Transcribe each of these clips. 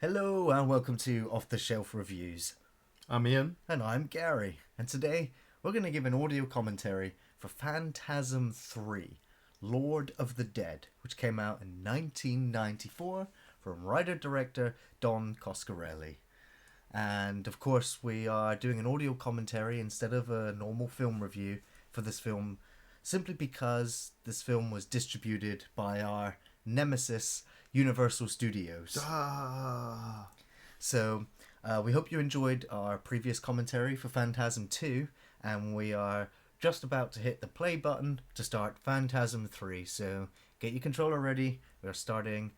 Hello and welcome to Off the Shelf Reviews. I'm Iain. And I'm Gary. And today we're going to give an audio commentary for Phantasm 3, Lord of the Dead, which came out in 1994 from writer-director Don Coscarelli. And of course we are doing an audio commentary instead of a normal film review for this film, simply because this film was distributed by our nemesis Universal Studios. So we hope you enjoyed our previous commentary for Phantasm 2, and we are just about to hit the play button to start Phantasm 3. So get your controller ready. We're starting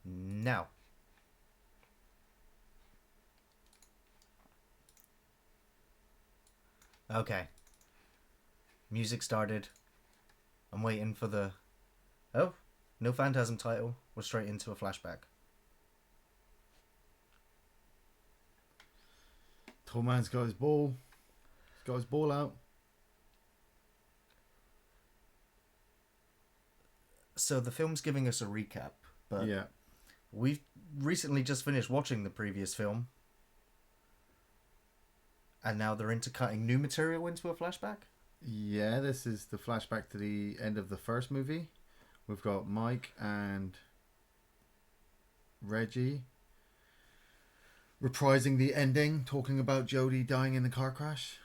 now. Okay. Music started. I'm waiting for the... Oh, no Phantasm title. We're straight into a flashback. Tall man's got his ball. He's got his ball out. So the film's giving us a recap, but Yeah. we've recently just finished watching the previous film, and now they're intercutting new material into a flashback? Yeah, this is the flashback to the end of the first movie. We've got Mike and Reggie reprising the ending, talking about Jody dying in the car crash.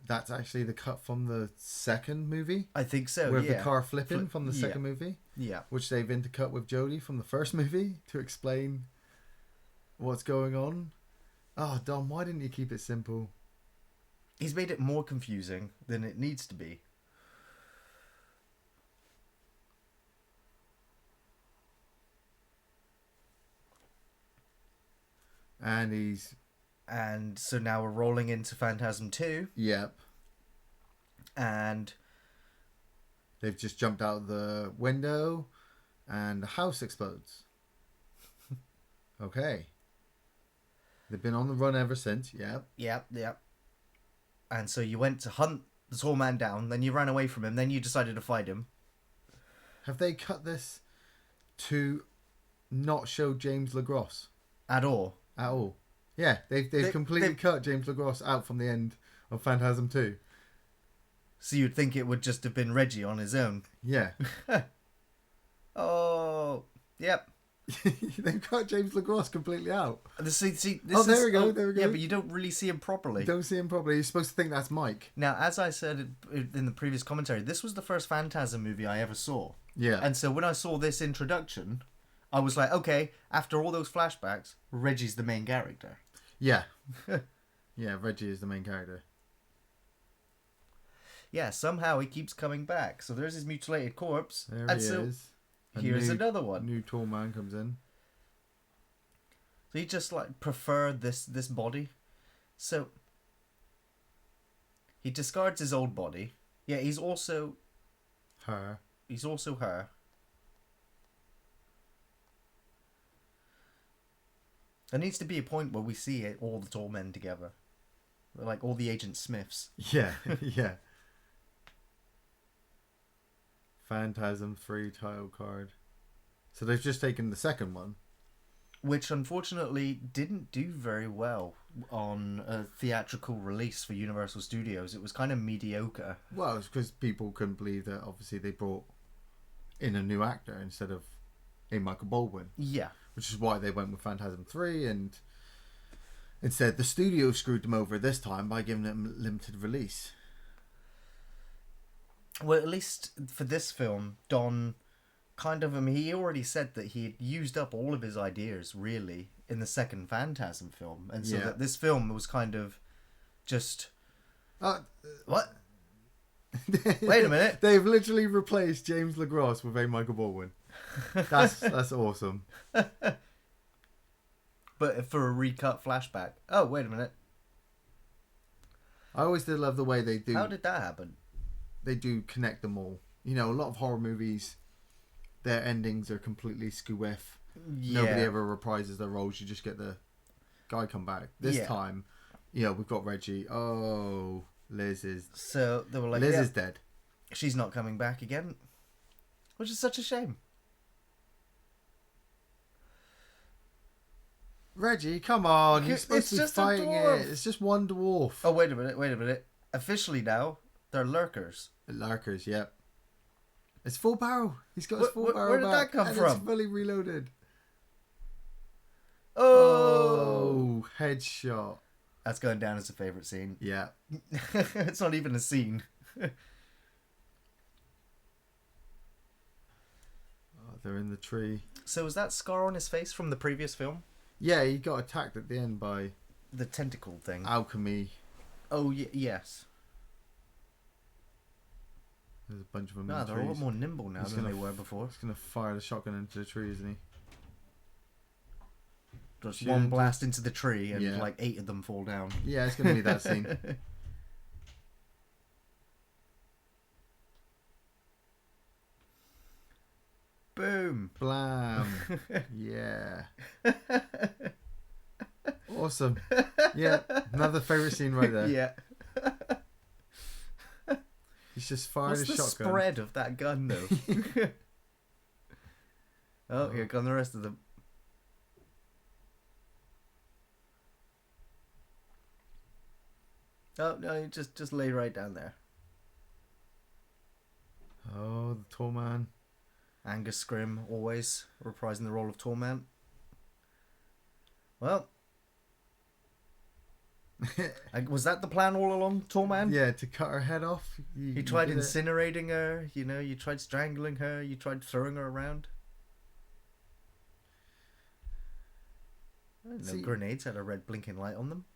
That's actually the cut from the second movie. I think so, with yeah. the car flipping from the second yeah. movie. Yeah. Which they've intercut with Jody from the first movie to explain what's going on. Oh, Dom, why didn't you keep it simple? He's made it more confusing than it needs to be. And so now we're rolling into Phantasm 2. Yep. And they've just jumped out the window and the house explodes. Okay. They've been on the run ever since. Yep. Yep. And so you went to hunt the tall man down, then you ran away from him, then you decided to fight him. Have they cut this to not show James LaGrosse? At all? At all. Yeah, they've completely cut James LaGrosse out from the end of Phantasm 2. So you'd think it would just have been Reggie on his own. Yeah. Oh, yep. They've cut James LaGrosse completely out. There we go. Yeah, but you don't really see him properly. You don't see him properly. You're supposed to think that's Mike. Now, as I said in the previous commentary, this was the first Phantasm movie I ever saw. Yeah. And so when I saw this introduction, I was like, okay, after all those flashbacks, Reggie's the main character. Yeah. Yeah, Reggie is the main character. Yeah, somehow he keeps coming back. So there's his mutilated corpse. There and he so is. Here's another one. New tall man comes in. So he just preferred this body. So he discards his old body. Yeah, he's also her. He's also her. There needs to be a point where we see all the tall men together. Like all the Agent Smiths. Yeah, yeah. Phantasm 3 title card. So they've just taken the second one. Which unfortunately didn't do very well on a theatrical release for Universal Studios. It was kind of mediocre. Well, it's because people couldn't believe that obviously they brought in a new actor instead of a Michael Baldwin. Yeah. Which is why they went with Phantasm 3, and instead the studio screwed them over this time by giving them limited release. Well, at least for this film, Don he already said that he had used up all of his ideas, really, in the second Phantasm film. And so that this film was kind of just... What? Wait a minute. They've literally replaced James LaGrosse with a Michael Baldwin. That's awesome. But for a recut flashback. Oh, wait a minute. I always did love the way they do... How did that happen? They do connect them all. You know, a lot of horror movies, their endings are completely skew-if. Yeah. Nobody ever reprises their roles. You just get the guy come back. This time, we've got Reggie. Oh, Liz is... So they were like, Liz is dead. She's not coming back again. Which is such a shame. Reggie, come on. You're supposed It's to be just a fighting dwarf. it. It's just one dwarf. Oh, wait a minute. Officially now, they're lurkers. Lurkers, yep. It's full barrel. He's got his full barrel where did back. that come and from? It's fully reloaded. Oh! Headshot. That's going down as a favourite scene. Yeah. It's not even a scene. They're in the tree. So is that scar on his face from the previous film? Yeah, he got attacked at the end by The tentacle thing. alchemy. Oh, yes. There's a bunch of them No, in the they're trees. a lot more nimble now than they were before. He's going to fire the shotgun into the tree, isn't he? Just one blast into the tree and Yeah. like 8 of them fall down. Yeah, it's going to be that scene. Boom. Blam. Yeah. Awesome. Yeah, another favourite scene right there. Yeah. He's just fired What's a the shotgun. spread of that gun though? Oh, here come the rest of them. Oh no, you just lay right down there. Oh, the tall man. Angus Scrim always reprising the role of Torment. Well, was that the plan all along, Torment? Yeah, to cut her head off. You tried incinerating her, you tried strangling her, you tried throwing her around. No grenades had a red blinking light on them.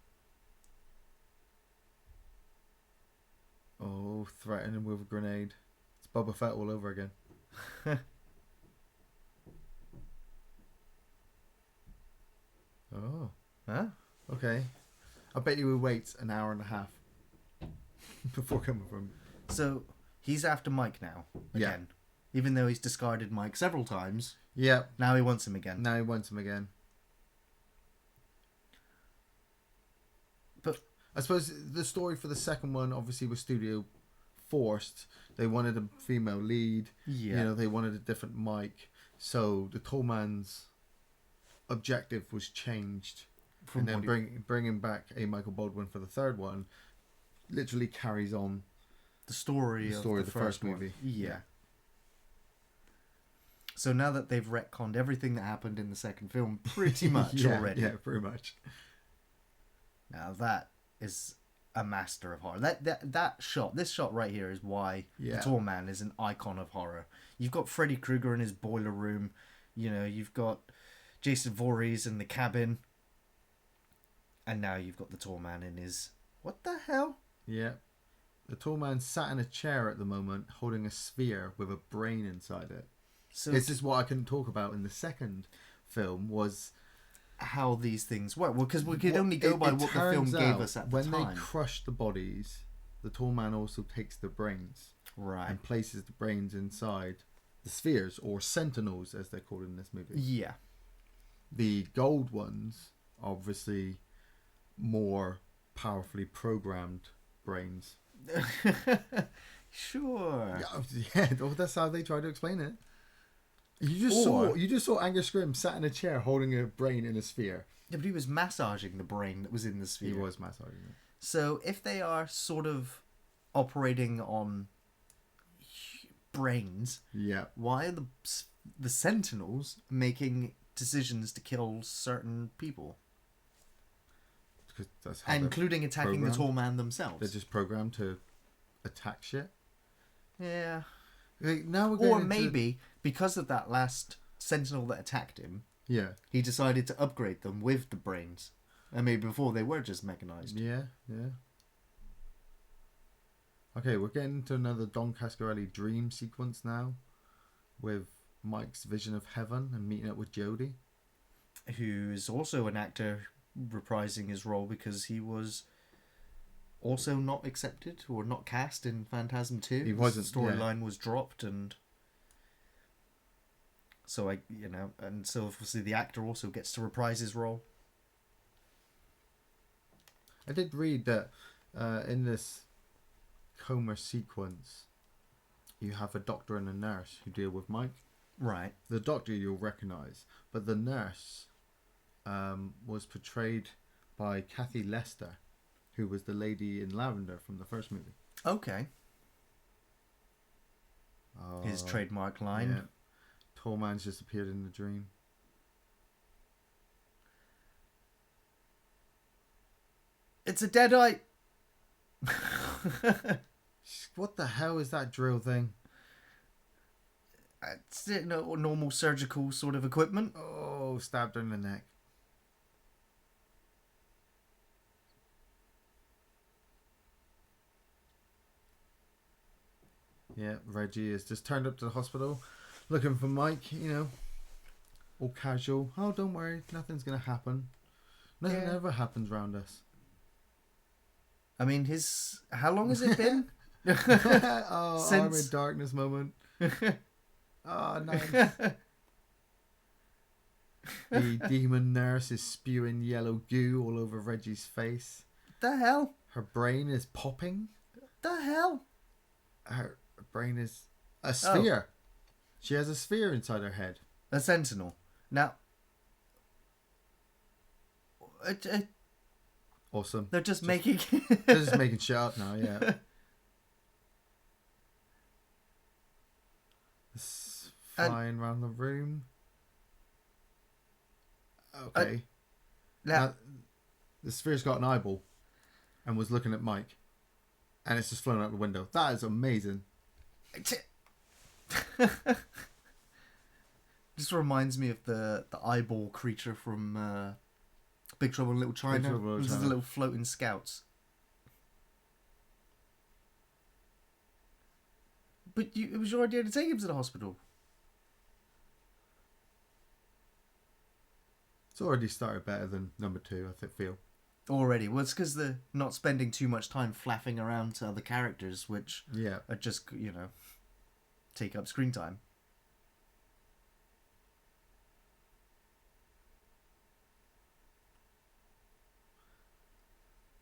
Oh, threaten him with a grenade. It's Boba Fett all over again. Oh. Huh? Okay. I bet you would wait an hour and a half before coming from. So he's after Mike now again, even though he's discarded Mike several times. Yeah. Now he wants him again. Now he wants him again. But I suppose the story for the second one obviously was studio forced. They wanted a female lead. yeah, You know, they wanted a different Mike. So the tall man's objective was changed. from And then bringing back a Michael Baldwin for the third one literally carries on the story of the first movie. Yeah. So now that they've retconned everything that happened in the second film pretty much already. Yeah, pretty much. Now that is a master of horror. That shot, this shot right here is why the Tall Man is an icon of horror. You've got Freddy Krueger in his boiler room. You've got Jason Voorhees in the cabin. And now you've got the Tall Man in his... What the hell? Yeah. The tall man sat in a chair at the moment holding a sphere with a brain inside it. So this is what I couldn't talk about in the second film was... how these things work. Well, because we could only go by what the film gave us at the time. When they crush the bodies, the tall man also takes the brains. Right. And places the brains inside the spheres, or sentinels as they're called in this movie. Yeah. The gold ones, obviously, more powerfully programmed brains. Sure. Yeah, that's how they try to explain it. You just saw Angus Scrim sat in a chair holding a brain in a sphere. Yeah, but he was massaging the brain that was in the sphere. He was massaging it. So if they are sort of operating on brains, Yeah. why are the Sentinels making decisions to kill certain people, Because that's how including attacking the Tall Man themselves? They're just programmed to attack shit. Yeah. Now we're going Or maybe because of that last Sentinel that attacked him, yeah, he decided to upgrade them with the brains. And maybe before they were just mechanized. yeah. Okay, we're getting to another Don Cascarelli dream sequence now, with Mike's vision of heaven and meeting up with Jody, who is also an actor reprising his role because he was also not accepted or not cast in Phantasm 2. He wasn't. The storyline was dropped, and so and so obviously the actor also gets to reprise his role. I did read that in this coma sequence, you have a doctor and a nurse who deal with Mike. Right. The doctor you'll recognise, but the nurse was portrayed by Kathy Lester, who was the lady in Lavender from the first movie. Okay. His trademark line. Yeah. Tall man's just appeared in the dream. It's a deadite. What the hell is that drill thing? It's normal surgical sort of equipment. Oh, stabbed her in the neck. Yeah, Reggie has just turned up to the hospital looking for Mike, all casual. Oh, don't worry, nothing's going to happen. Nothing ever happens round us. I mean, how long has it been? Oh, Arm in Darkness moment. Oh, nice. The demon nurse is spewing yellow goo all over Reggie's face. The hell? Her brain is popping. The hell? Her brain is a sphere. Oh. She has a sphere inside her head. A sentinel. Now, awesome. They're just making... They're just making shit up now, yeah. It's flying around the room. Okay. Now, the sphere's got an eyeball and was looking at Mike. And it's just flown out the window. That is amazing. Just reminds me of the eyeball creature from Big Trouble in Little China. Which is the little floating scouts. But it was your idea to take him to the hospital. It's already started better than number 2, I feel. Already. Well, it's because they're not spending too much time flapping around to other characters, which are just, take up screen time.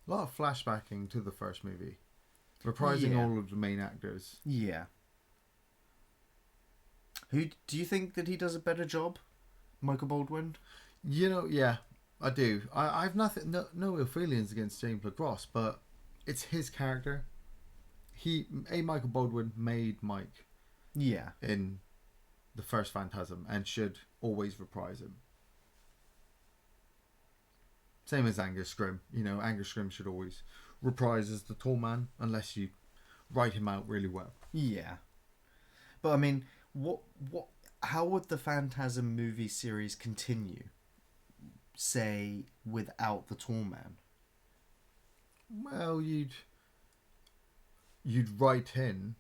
A lot of flashbacking to the first movie. Reprising all of the main actors. Yeah. Who do you think that he does a better job? Michael Baldwin? Yeah, I do. I've no ill feelings against James LaGrosse, but it's his character. Michael Baldwin made Mike. Yeah. In the first Phantasm and should always reprise him. Same as Angus Scrimm. Angus Scrimm should always reprise as the tall man unless you write him out really well. Yeah. But I mean, how would the Phantasm movie series continue, say, without the tall man? Well, you'd write in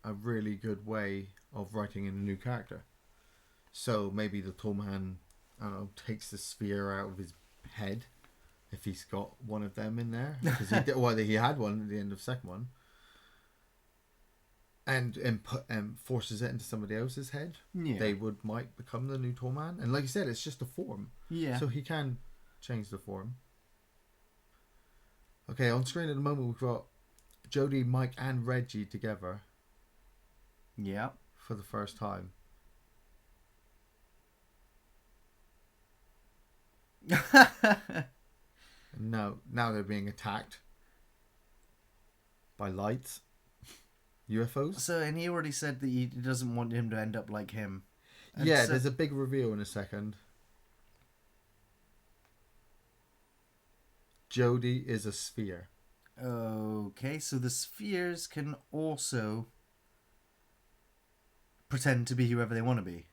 a really good way of writing in a new character. So maybe the tall man, takes the sphere out of his head, if he's got one of them in there, because he had one at the end of the second one, and forces it into somebody else's head. They might become the new tall man, and like you said, it's just a form. Yeah. So he can change the form. Okay, on screen at the moment we've got Jody, Mike, and Reggie together. Yeah. For the first time. Now they're being attacked by lights, UFOs. So, and he already said that he doesn't want him to end up like him. And there's a big reveal in a second. Jody is a sphere. Okay, so the spheres can also pretend to be whoever they want to be.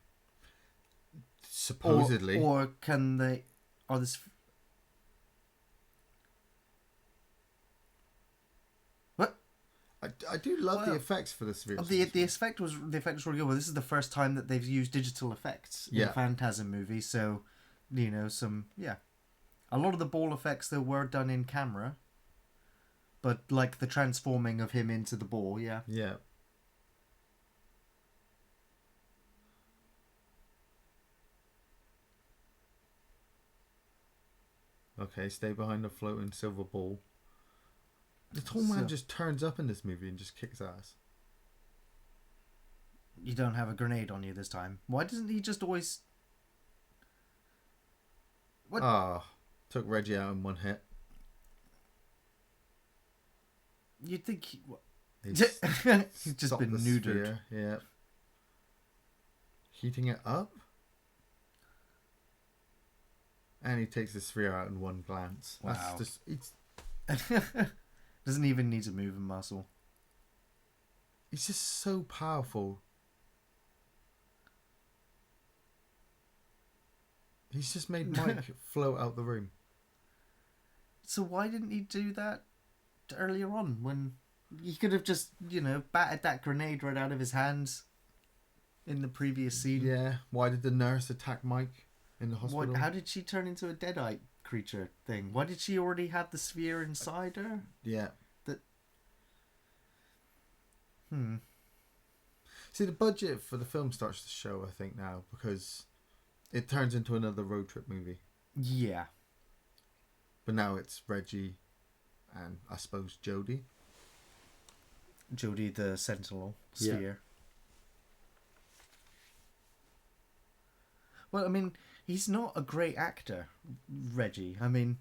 Supposedly. Or can they... Are the... What? I do love the effects for the spheres. The effect was really good. Well, this is the first time that they've used digital effects in a Phantasm movie, so, a lot of the ball effects, though, were done in camera. But, like, the transforming of him into the ball, yeah. Yeah. Okay, stay behind the floating silver ball. The tall man just turns up in this movie and just kicks ass. You don't have a grenade on you this time. Why doesn't he just always... What? Took Reggie out in one hit. You'd think He's he's just stopped been the neutered. sphere, yeah. Heating it up. And he takes the sphere out in one glance. Wow. That's just, it's Doesn't even need to move a muscle. He's just so powerful. He's just made Mike float out the room. So why didn't he do that earlier on when he could have just, batted that grenade right out of his hands in the previous scene? Yeah. Why did the nurse attack Mike in the hospital? How did she turn into a deadite creature thing? Why did she already have the sphere inside her? Yeah. Hmm. See, the budget for the film starts to show, I think, now, because it turns into another road trip movie. Yeah. But now it's Reggie and, I suppose, Jody. Jody the Sentinel sphere. Yeah. Well, I mean, he's not a great actor, Reggie. I mean,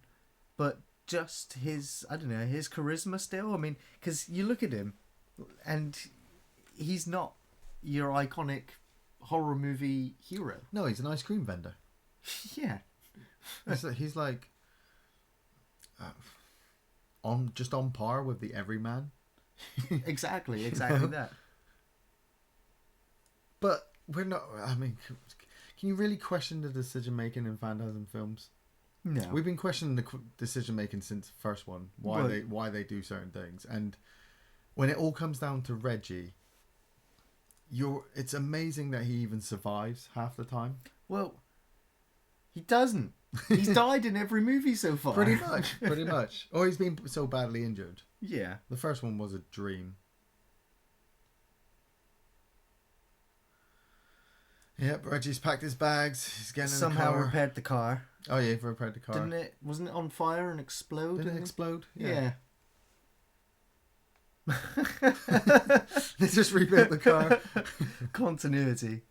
but just his, I don't know, his charisma still. I mean, because you look at him and he's not your iconic horror movie hero. No, he's an ice cream vendor. Yeah. He's like on par with the everyman. Exactly that. But we're not. I mean, can you really question the decision making in Phantasm films? No. We've been questioning the decision making since the first one. Why they do certain things, and when it all comes down to Reggie, it's amazing that he even survives half the time. Well, he doesn't. He's died in every movie so far. Pretty much. Or he's been so badly injured. Yeah. The first one was a dream. Yep, Reggie's packed his bags. He's getting in the Somehow car. repaired the car. Oh yeah, he repaired the car. Wasn't it on fire and explode? Didn't it explode? Yeah. They just rebuilt the car. Continuity.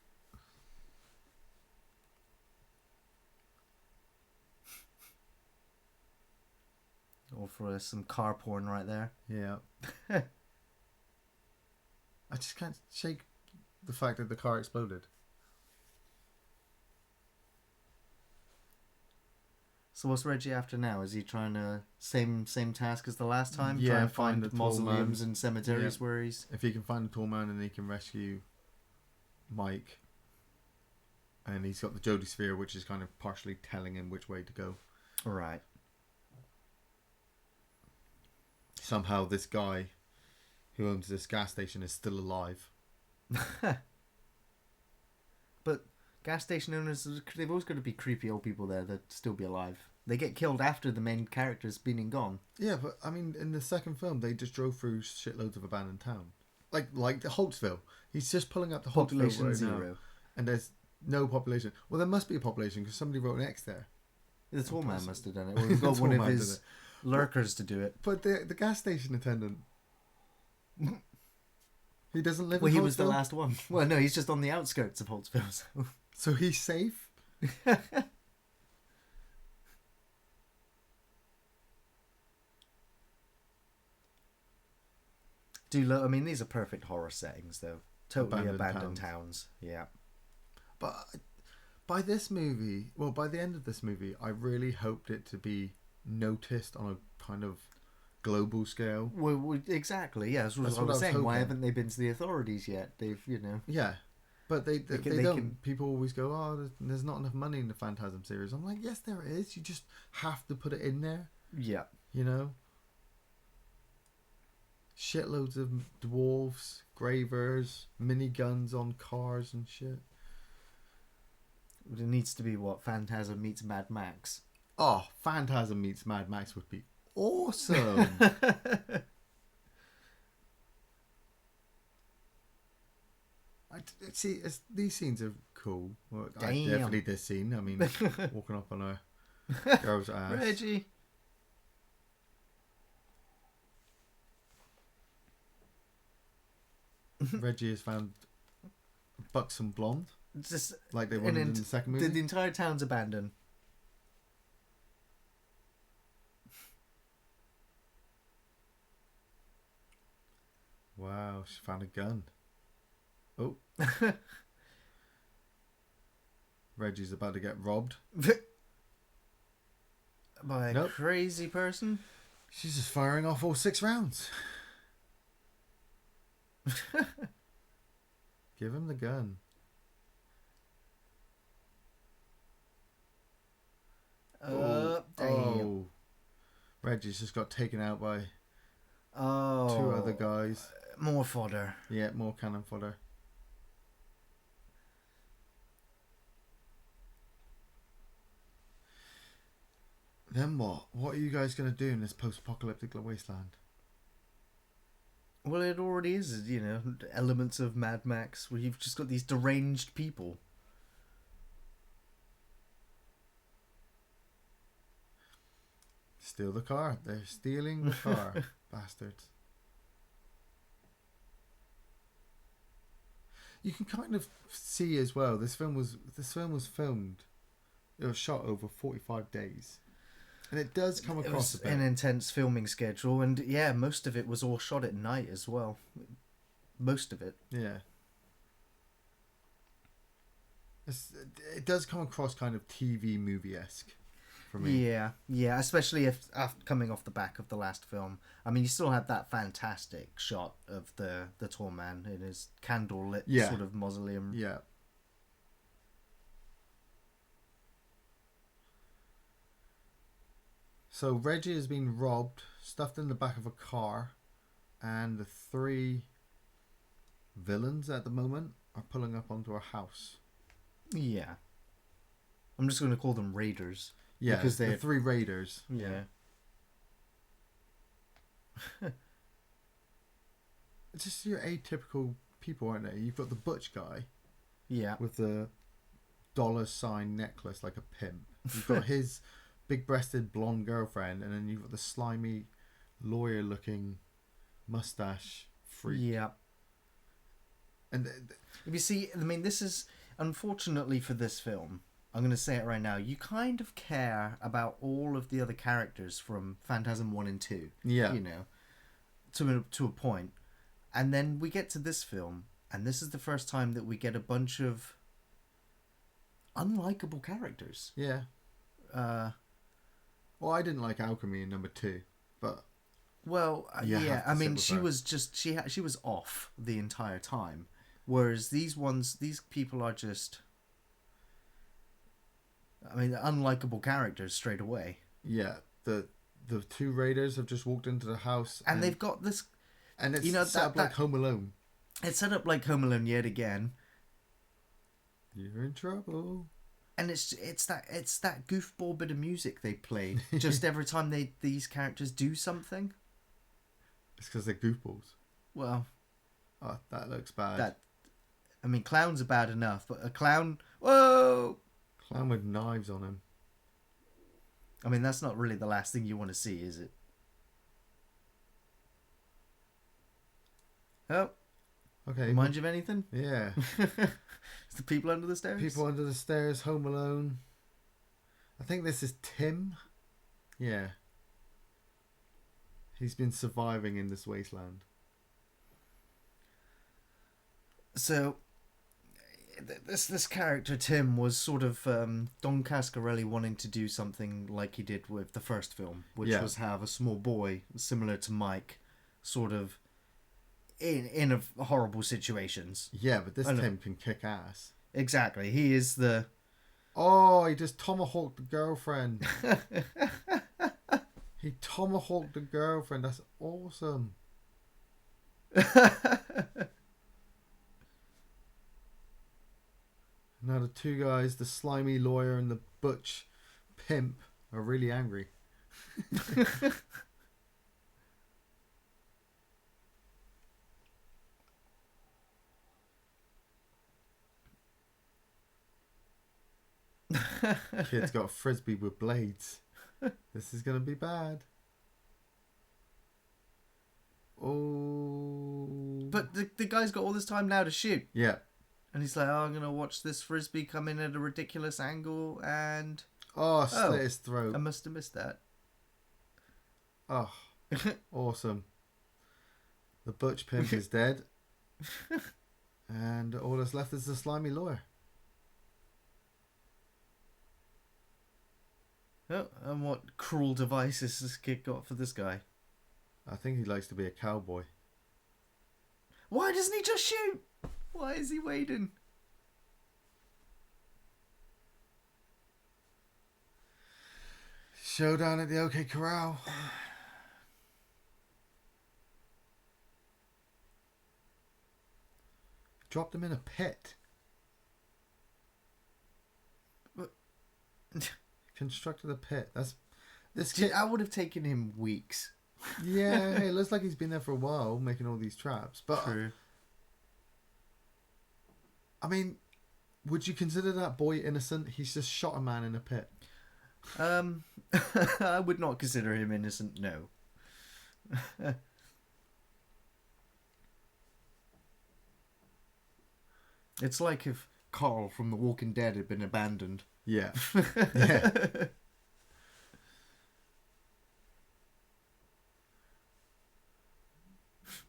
Or for some car porn right there. Yeah. I just can't shake the fact that the car exploded. So what's Reggie after now? Is he trying to same task as the last time? Yeah, try and find find the tall mausoleums man. and cemeteries Yeah. where he's. If he can find the tall man and he can rescue Mike, and he's got the Jody sphere, which is kind of partially telling him which way to go. Right. Somehow this guy who owns this gas station is still alive. But gas station owners, they've always got to be creepy old people there that still be alive. They get killed after the main character's been and gone. Yeah, but I mean, in the second film, they just drove through shitloads of abandoned town. Like the Holtzville. He's just pulling up the Population Holtzville right zero. now, and there's no population. Well, there must be a population because somebody wrote an X there. The tall man must have done it. Or we've got one of his lurkers to do it. But the gas station attendant, he doesn't live. Well, in he was the Holtzville? last one. Well, no, he's just on the outskirts of Holtzville. So he's safe. I mean, these are perfect horror settings, though. Totally abandoned towns. Yeah. But by this movie, well, by the end of this movie, I really hoped it to be noticed on a kind of global scale. Well, exactly. Yeah, that's what I was saying. Why haven't they been to the authorities yet? They've, Yeah, but they they don't. can... People always go, "Oh, there's not enough money in the Phantasm series." I'm like, yes, there is. You just have to put it in there. Yeah. Shitloads of dwarves, gravers, miniguns on cars and shit. It needs to be what Phantasm meets Mad Max. Oh, Phantasm meets Mad Max would be awesome. See, these scenes are cool. Well, definitely this scene. I mean, walking up on a girl's ass. Reggie. Reggie has found a buxom blonde. Just like they wanted in the second movie. The entire town's abandoned. wow, she found a gun. Oh. Reggie's about to get robbed. By a crazy person? She's just firing off all 6 rounds. Give him the gun. Damn. Oh. Reggie's just got taken out by 2 other guys. More fodder. Yeah, more cannon fodder. Then what? What are you guys going to do in this post-apocalyptic wasteland? Well, it already is, you know, elements of Mad Max where you've just got these deranged people. Steal the car. They're stealing the car. Bastards. You can kind of see as well, this film was filmed. It was shot over 45 days. And it does come across a bit. An intense filming schedule, and yeah, most of it was all shot at night as well. Most of it. Yeah. It does come across kind of TV movie-esque for me. Yeah, especially if after coming off the back of the last film. I mean, you still had that fantastic shot of the tall man in his candle-lit sort of mausoleum. Yeah. So Reggie has been robbed, stuffed in the back of a car, and the 3 villains at the moment are pulling up onto a house. Yeah. I'm just going to call them raiders. Yeah, because they're 3 raiders. Yeah. It's just your atypical people, aren't they? You've got the butch guy. Yeah. With the $sign necklace like a pimp. You've got his big-breasted blonde girlfriend, and then you've got the slimy lawyer-looking mustache freak. Yeah. And if you see, I mean, this is, unfortunately for this film, I'm going to say it right now, you kind of care about all of the other characters from Phantasm 1 and 2. Yeah. You know, to a point. And then we get to this film, and this is the first time that we get a bunch of unlikable characters. Yeah. Well, I didn't like Alchemy in number 2, but well, yeah. I mean, she was just she was off the entire time, whereas these people are just, I mean, unlikable characters straight away. Yeah, the 2 raiders have just walked into the house, and they've got this, and it's set up like Home Alone. It's set up like Home Alone yet again. You're in trouble. And it's that goofball bit of music they played just every time these characters do something. It's because they're goofballs. Well, that looks bad. I mean, clowns are bad enough, but a clown, whoa! Clown with knives on him. I mean, that's not really the last thing you want to see, is it? Oh. Okay. Remind you of anything? Yeah. It's the people under the stairs? People under the stairs, Home Alone. I think this is Tim. Yeah. He's been surviving in this wasteland. So, this character, Tim, was sort of Don Cascarelli wanting to do something like he did with the first film, which was have a small boy, similar to Mike, sort of in horrible situations. Yeah, but this Tim can kick ass. Exactly. He is the... Oh, he just tomahawked the girlfriend. He tomahawked the girlfriend. That's awesome. Now the 2 guys, the slimy lawyer and the butch pimp, are really angry. Kid's got a frisbee with blades. This is going to be bad. Oh. But the guy's got all this time now to shoot. Yeah. And he's like, I'm going to watch this frisbee come in at a ridiculous angle and... slit his throat. I must have missed that. Oh, awesome. The butch pimp is dead. And all that's left is the slimy lawyer. Oh, and what cruel devices this kid got for this guy? I think he likes to be a cowboy. Why doesn't he just shoot? Why is he waiting? Showdown at the OK Corral. Dropped him in a pit. What? Constructed a pit. That's this Dude, kid. I would have taken him weeks. Yeah, hey, it looks like he's been there for a while making all these traps. But True. I mean, would you consider that boy innocent? He's just shot a man in a pit. I would not consider him innocent, no. It's like if Carl from The Walking Dead had been abandoned. Yeah. Yeah.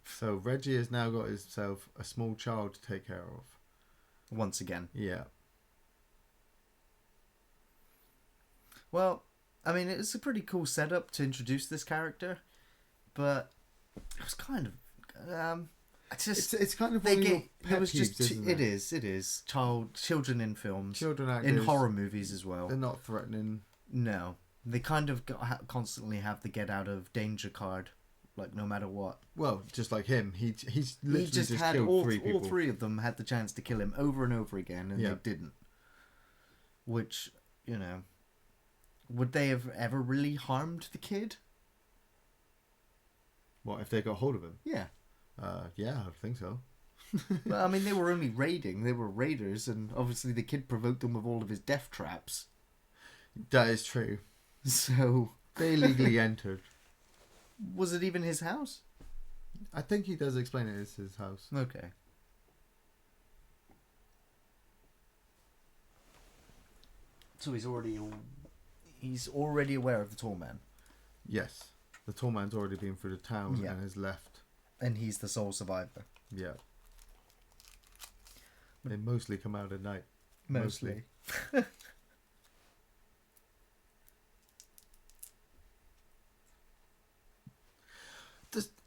So Reggie has now got himself a small child to take care of. Once again. Yeah. Well, I mean, it's a pretty cool setup to introduce this character, but it was kind of, It's kind of they one of your get pet it was peeves, just isn't it is children in films, Children actors in horror movies as well. They're not threatening. No, they kind of constantly have the get out of danger card, like no matter what. Well, just like him, he's literally He just had killed all 3 people. all 3 of them had the chance to kill him over and over again, and Yeah. they didn't. Which, you know, would they have ever really harmed the kid? What if they got hold of him? Yeah. Yeah, I think so. Well, I mean, they were only raiding. They were raiders, and obviously the kid provoked them with all of his death traps. That is true. So, They illegally entered. was it even his house? I think he does explain it as his house. Okay. So he's already aware of the tall man, Yes. The tall man's already been through the town Yeah. and has left. and he's the sole survivor. Yeah. They mostly come out at night. Mostly.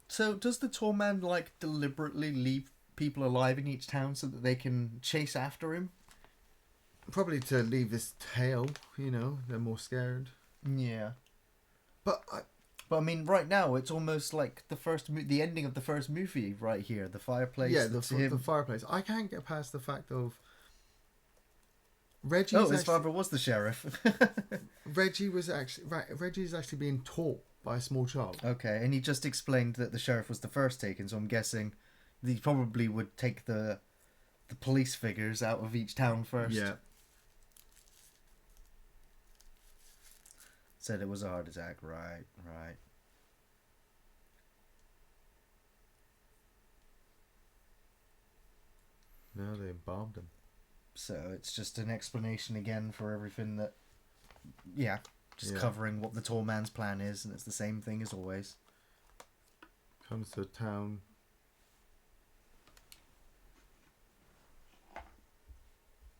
So does the tall man like deliberately leave people alive in each town so that they can chase after him? Probably to leave this tail, they're more scared. Yeah. But But I mean, right now it's almost like the ending of the first movie right here, the fireplace. yeah, that's the him. fireplace. I can't get past the fact of Reggie. His father was the sheriff. Reggie's actually being taught by a small child. Okay, and he just explained that the sheriff was the first taken, so I'm guessing he probably would take the police figures out of each town first. Yeah. Said it was a heart attack. Right. No, they embalmed him. So it's just an explanation again for everything that... Yeah, just Yeah. covering what the tall man's plan is, and it's the same thing as always. Comes to town.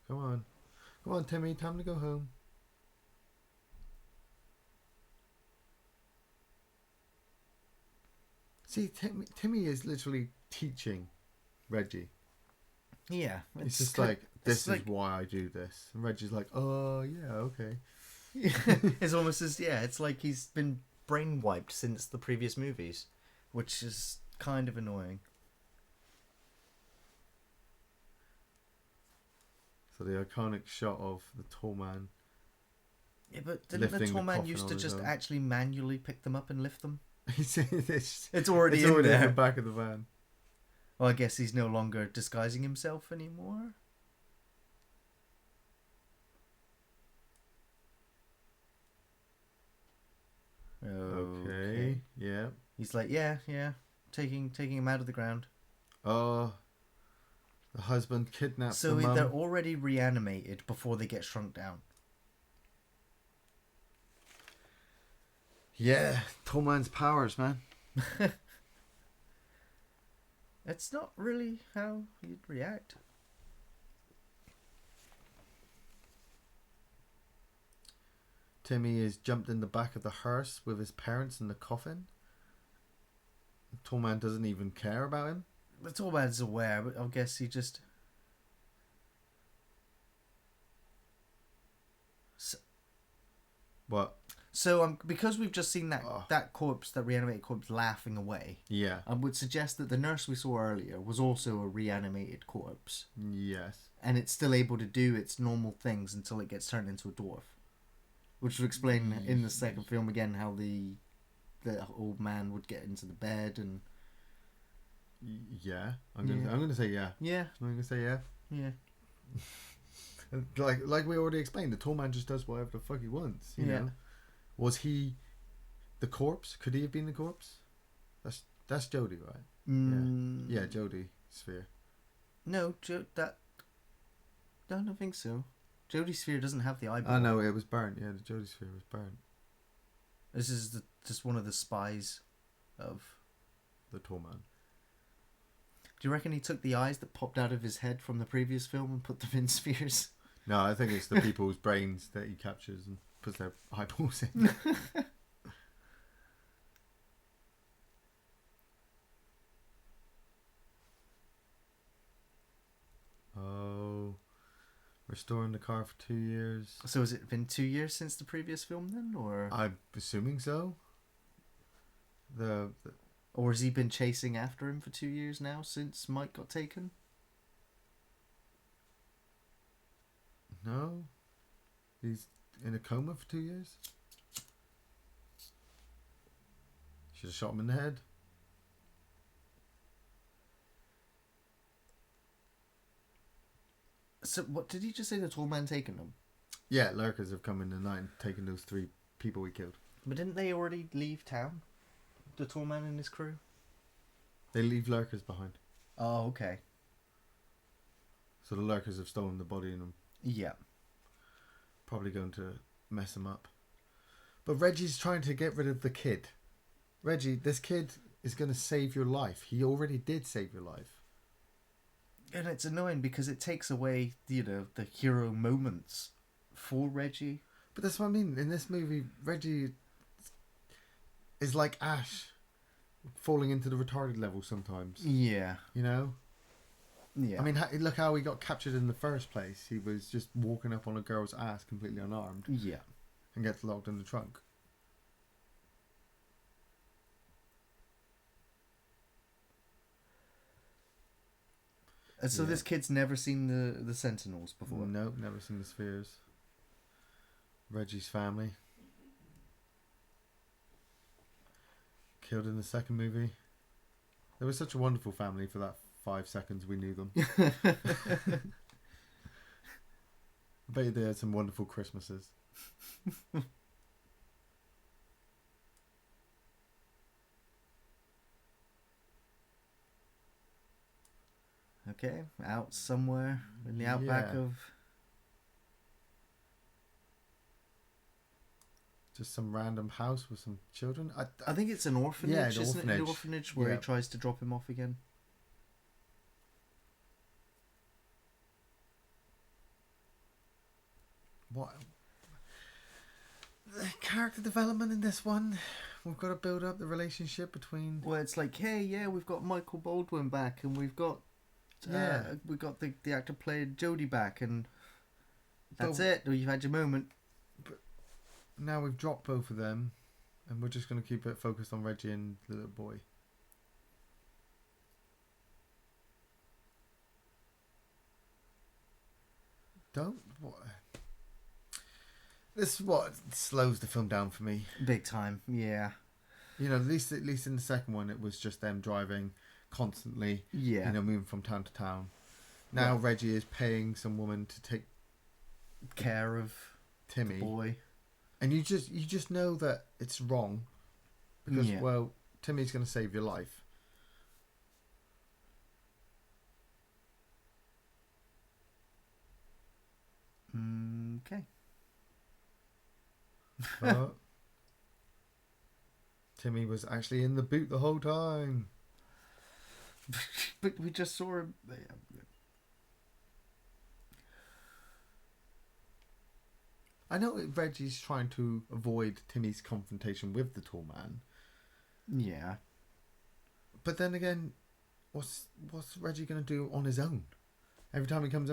Come on, Timmy. Time to go home. See, Timmy is literally teaching Reggie. Yeah. It's just like, this is why I do this. And Reggie's like, oh, yeah, okay. It's almost as... Yeah, it's like he's been brain wiped since the previous movies, which is kind of annoying. So the iconic shot of the tall man. Yeah, but didn't the Lifting tall the man coffin used on to his just own. actually manually pick them up and lift them? It's already in in there. the back of the van. Well, I guess he's no longer disguising himself anymore. Okay. Yeah. He's like, yeah, taking him out of the ground. Oh, the husband kidnaps So the mum. they're already reanimated before they get shrunk down. Yeah, tall man's powers, man. It's not really how you'd react. Timmy is jumped in the back of the hearse with his parents in the coffin. The tall man doesn't even care about him. The tall man's aware, but I guess he just... What? So because we've just seen that corpse, that reanimated corpse, laughing away, Yeah. I would suggest that the nurse we saw earlier was also a reanimated corpse. Yes. And it's still able to do its normal things until it gets turned into a dwarf. Which would explain in the second film again how the old man would get into the bed and... Yeah. I'm gonna say yeah. Yeah. I'm gonna say yeah. Yeah. Like we already explained, the tall man just does whatever the fuck he wants. You know? Was he the corpse? Could he have been the corpse? That's Jody, right? Yeah, Jody sphere. No, no, I don't think so. Jody's sphere doesn't have the eyeball. Oh no, it was burnt. Yeah, the Jody sphere was burnt. This is just one of the spies of the tall man. Do you reckon he took the eyes that popped out of his head from the previous film and put them in spheres? No, I think it's the people's brains that he captures and puts their eyeballs in. Oh, restoring the car for 2 years. So has it been 2 years since the previous film then, or? I'm assuming so. Or has he been chasing after him for 2 years now since Mike got taken? No. He's in a coma for 2 years. Should have shot him in the head. So what did he just say? The tall man taken them? Yeah, lurkers have come in the night and taken those 3 people we killed. But didn't they already leave town? The tall man and his crew? They leave lurkers behind. Oh, okay. So the lurkers have stolen the body and yeah, probably going to mess them up. But Reggie's trying to get rid of the kid. Reggie, this kid is going to save your life. He already did save your life. And it's annoying because it takes away, the hero moments for Reggie. But that's what I mean. In this movie, Reggie is like Ash, falling into the retarded level sometimes. Yeah. You know? Yeah. I mean, look how he got captured in the first place. He was just walking up on a girl's ass completely unarmed. Yeah. And gets locked in the trunk. And so this kid's never seen the Sentinels before? Nope, never seen the Spheres. Reggie's family. Killed in the second movie. They were such a wonderful family for that 5 seconds we knew them. I bet you they had some wonderful Christmases. Okay, out somewhere in the outback of... Just some random house with some children. I think it's an orphanage, yeah, isn't it? An orphanage where he tries to drop him off again. What? The character development in this one, we've got to build up the relationship between... Well, it's like, hey, yeah, we've got Michael Baldwin back, and we've got the actor playing Jody back, and that's it. You've had your moment. But now we've dropped both of them, and we're just going to keep it focused on Reggie and the little boy. This is what slows the film down for me. Big time, yeah. You know, at least in the second one, it was just them driving constantly. Yeah. You know, moving from town to town. Now Reggie is paying some woman to take care of Timmy, the boy, and you just know that it's wrong because Timmy's going to save your life. Okay. But Timmy was actually in the boot the whole time. But we just saw him. I know Reggie's trying to avoid Timmy's confrontation with the tall man. Yeah. But then again, what's Reggie going to do on his own? Every time he comes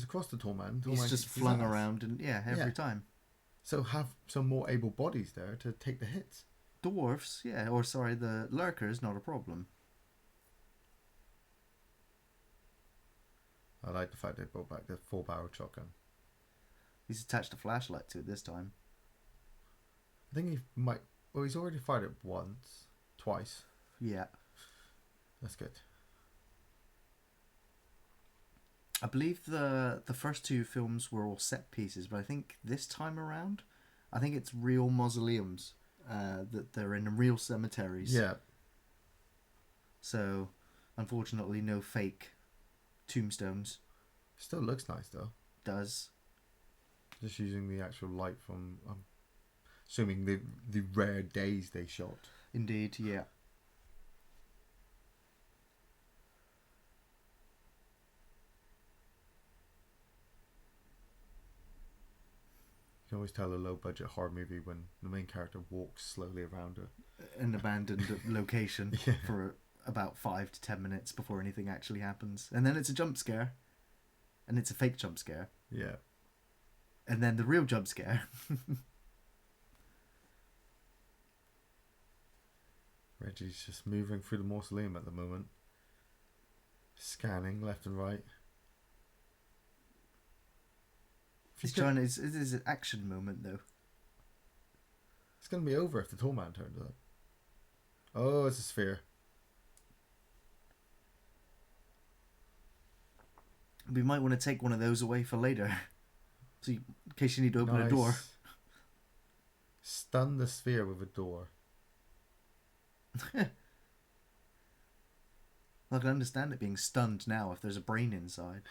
across the tall man, He's just flung around, and every time. So have some more able bodies there to take the hits. Dwarfs, the lurkers, not a problem. I like the fact they brought back the 4-barrel shotgun. He's attached a flashlight to it this time. I think he might. Well, he's already fired it twice. Yeah. That's good. I believe the first two films were all set pieces, but I think this time around, I think it's real mausoleums that they're in real cemeteries. Yeah. So, unfortunately, no fake tombstones. Still looks nice though. Does. Just using the actual light from, I'm assuming the rare days they shot. Indeed, yeah. You can always tell a low-budget horror movie when the main character walks slowly around An abandoned location Yeah. for about 5 to 10 minutes before anything actually happens. And then it's a jump scare. And it's a fake jump scare. Yeah. And then the real jump scare. Reggie's just moving through the mausoleum at the moment. Scanning left and right. He's trying to, it is an action moment though. It's going to be over if the tall man turns up. Oh, it's a sphere. We might want to take one of those away for later. So in case you need to open a door. Stun the sphere with a door. I can understand it being stunned now if there's a brain inside.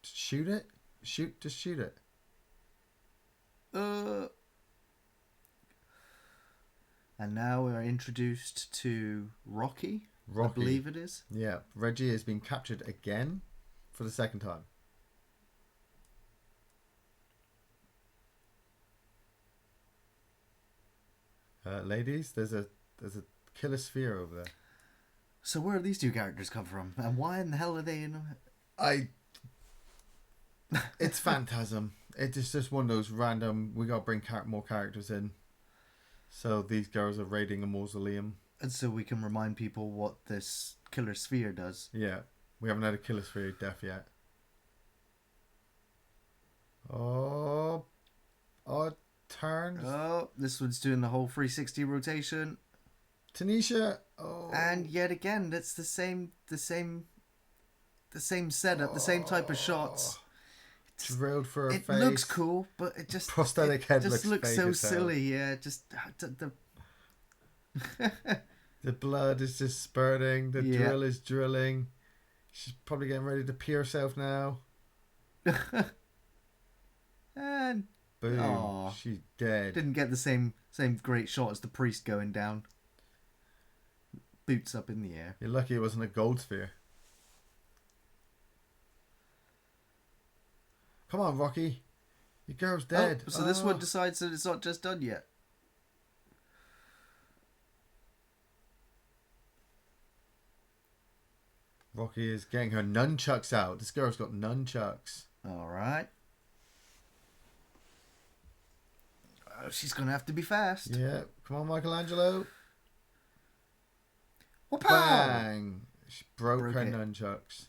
Shoot it? Just shoot it. And now we are introduced to Rocky. I believe it is. Yeah, Reggie has been captured again for the second time. Ladies, there's a killer sphere over there. So where do these two characters come from? And why in the hell are they in... It's Phantasm. It's just one of those random, we gotta bring more characters in. So these girls are raiding a mausoleum. And so we can remind people what this killer sphere does. Yeah. We haven't had a killer sphere death yet. Oh, it turns. Oh, this one's doing the whole 360 rotation. Tanisha. Oh. And yet again, that's the same setup, the same type of shots. Drilled for a face. It looks cool, but it just prosthetic head just looks fake so as hell. silly. Yeah, just the the blood is just spurting. The drill is drilling. She's probably getting ready to pee herself now. And boom, she's dead. Didn't get the same great shot as the priest going down. Boots up in the air. You're lucky it wasn't a gold sphere. Come on, Rocky. Your girl's dead. So this one decides that it's not just done yet. Rocky is getting her nunchucks out. This girl's got nunchucks. Alright. Oh, she's going to have to be fast. Yeah. Come on, Michelangelo. Whoop-pow! Bang! She broke her it. nunchucks.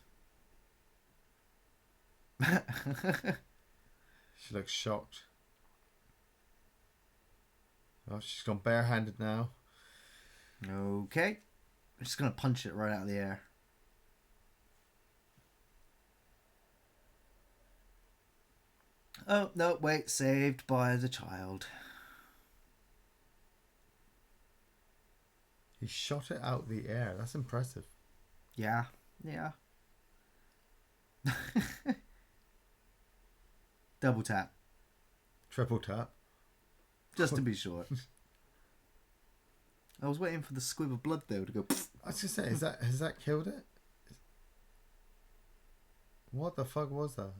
She looks shocked. Oh, she's gone barehanded now. Okay. I'm just going to punch it right out of the air. Oh, no, wait. Saved by the child. He shot it out the air. That's impressive. Yeah. Double tap. Triple tap. Just to be sure. I was waiting for the squib of blood though to go. I was just say, has that killed it? What the fuck was that?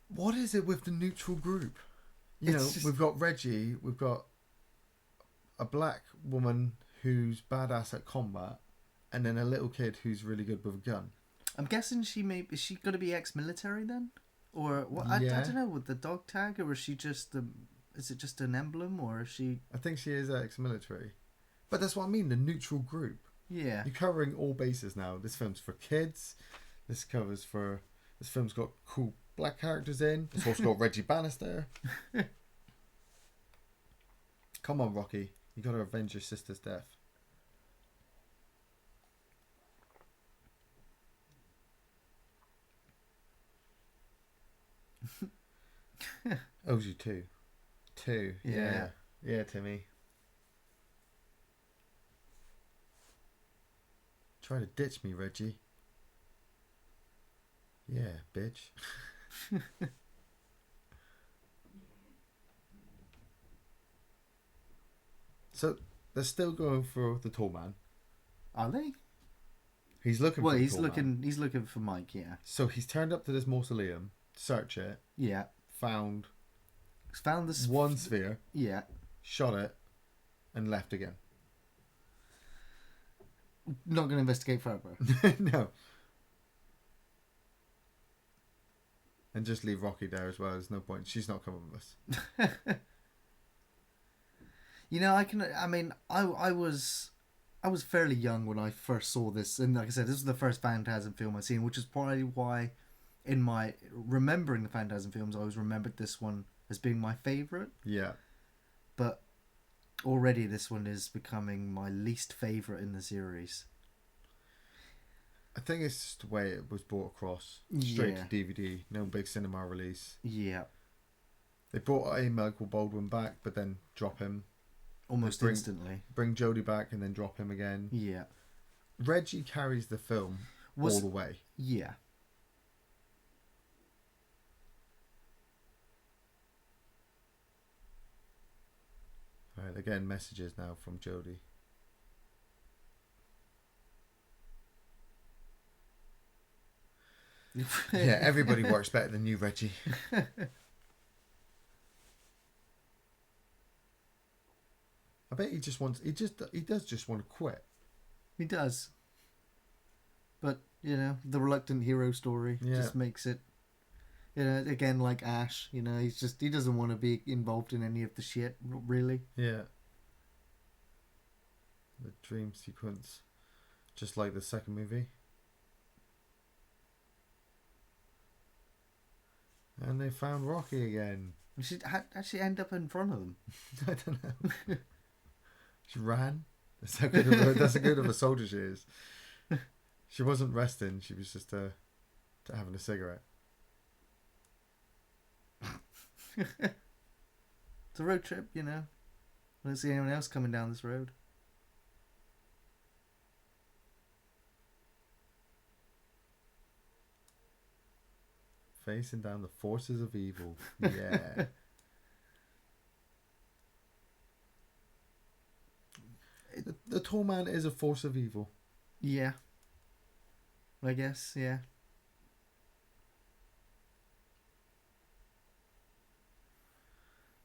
What is it with the neutral group? You know, we've got Reggie, we've got a black woman who's badass at combat, and then a little kid who's really good with a gun. I'm guessing is she going to be ex-military then, or what? I don't know, with the dog tag, or is she just is it just an emblem, or is she? I think she is ex-military, but that's what I mean. The neutral group. Yeah. You're covering all bases now. This film's for kids. This film's got cool black characters in. It's also got Reggie Bannister. Come on, Rocky. You gotta avenge your sister's death. Owes you two. Yeah. Yeah, Timmy. Try to ditch me, Reggie. Yeah, bitch. So they're still going for the tall man. Are they? He's looking. Well, for the he's tall looking. man. He's looking for Mike. Yeah. So he's turned up to this mausoleum, search it. Yeah. Found the one sphere. Yeah. Shot it, and left again. Not going to investigate further. No. And just leave Rocky there as well. There's no point. She's not coming with us. You know, I was fairly young when I first saw this, and like I said, this was the first Phantasm film I've seen, which is probably why, in my remembering the Phantasm films, I always remembered this one as being my favourite. Yeah. But already this one is becoming my least favourite in the series. I think it's just the way it was brought across. Straight to DVD. No big cinema release. Yeah. They brought A. Michael Baldwin back, but then drop him. Almost instantly. Bring Jody back and then drop him again. Yeah. Reggie carries the film all the way. Yeah. Alright, they're getting messages now from Jody. Yeah, everybody works better than you, Reggie. I bet he does just want to quit. He does. But, you know, the reluctant hero story just makes it, you know, again, like Ash, you know, he doesn't want to be involved in any of the shit, really. Yeah. The dream sequence, just like the second movie. And they found Rocky again. How'd she end up in front of them? I don't know. She ran. That's how good of a soldier she is. She wasn't resting. She was just having a cigarette. It's a road trip, you know. I don't see anyone else coming down this road. Facing down the forces of evil. Yeah. The tall man is a force of evil. Yeah. I guess, yeah.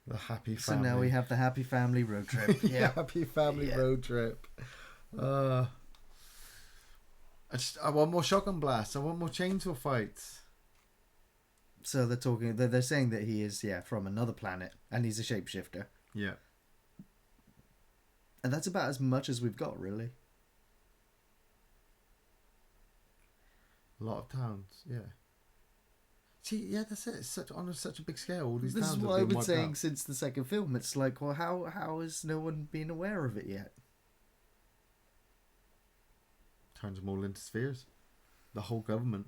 The happy family. So now we have the happy family road trip. Yeah. Happy family road trip. I want more shotgun blasts. I want more chainsaw fights. So they're saying that he is, from another planet, and he's a shapeshifter. Yeah. And that's about as much as we've got, really. A lot of towns, yeah. See, yeah, that's it. It's on such a big scale. All these this towns is have what I've been been saying out. since the second film. It's like, well, how has no one been aware of it yet? Turns them all into spheres. The whole government.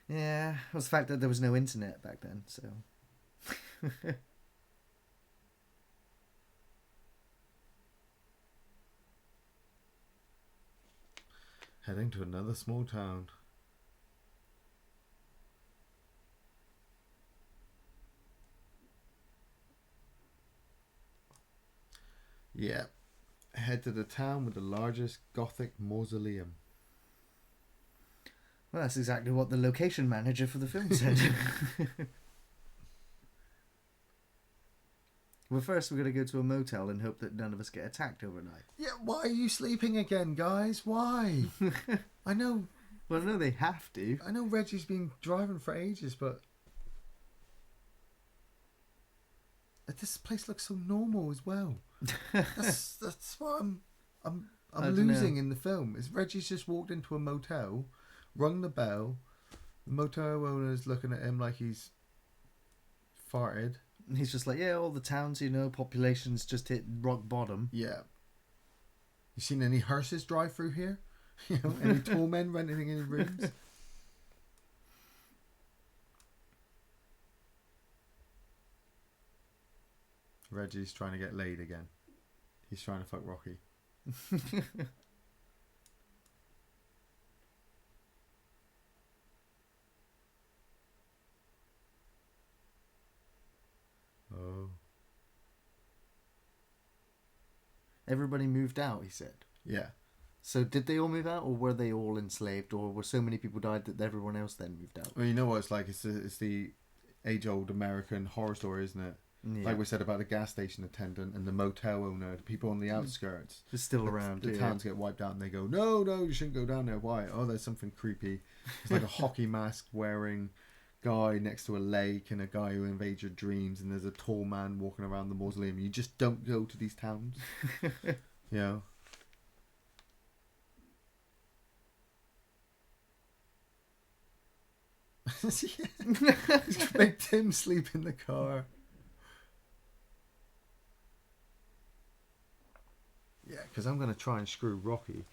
Yeah, it was the fact that there was no internet back then, so... Heading to another small town. Yeah. Head to the town with the largest Gothic mausoleum. Well, that's exactly what the location manager for the film said. Well, first we're going to go to a motel and hope that none of us get attacked overnight. Yeah, why are you sleeping again, guys? Why? I know. Well, no, they have to. I know Reggie's been driving for ages, but this place looks so normal as well. That's what I'm losing in the film. Is Reggie's just walked into a motel, rung the bell, the motel owner's looking at him like he's farted. He's just like, yeah, all the towns, population's just hit rock bottom. Yeah. You seen any hearses drive through here? Any tall men renting any rooms? Reggie's trying to get laid again. He's trying to fuck Rocky. Oh. Everybody moved out, he said. Yeah. So did they all move out, or were they all enslaved, or were so many people died that everyone else then moved out? Well, you know what it's like? It's the age-old American horror story, isn't it? Yeah. Like we said about the gas station attendant and the motel owner, the people on the outskirts. They're still around. The towns get wiped out and they go, no, you shouldn't go down there. Why? Oh, there's something creepy. It's like a hockey mask wearing guy next to a lake and a guy who invades your dreams, and there's a tall man walking around the mausoleum. You just don't go to these towns. You know? Make Tim sleep in the car. Yeah, because I'm going to try and screw Rocky.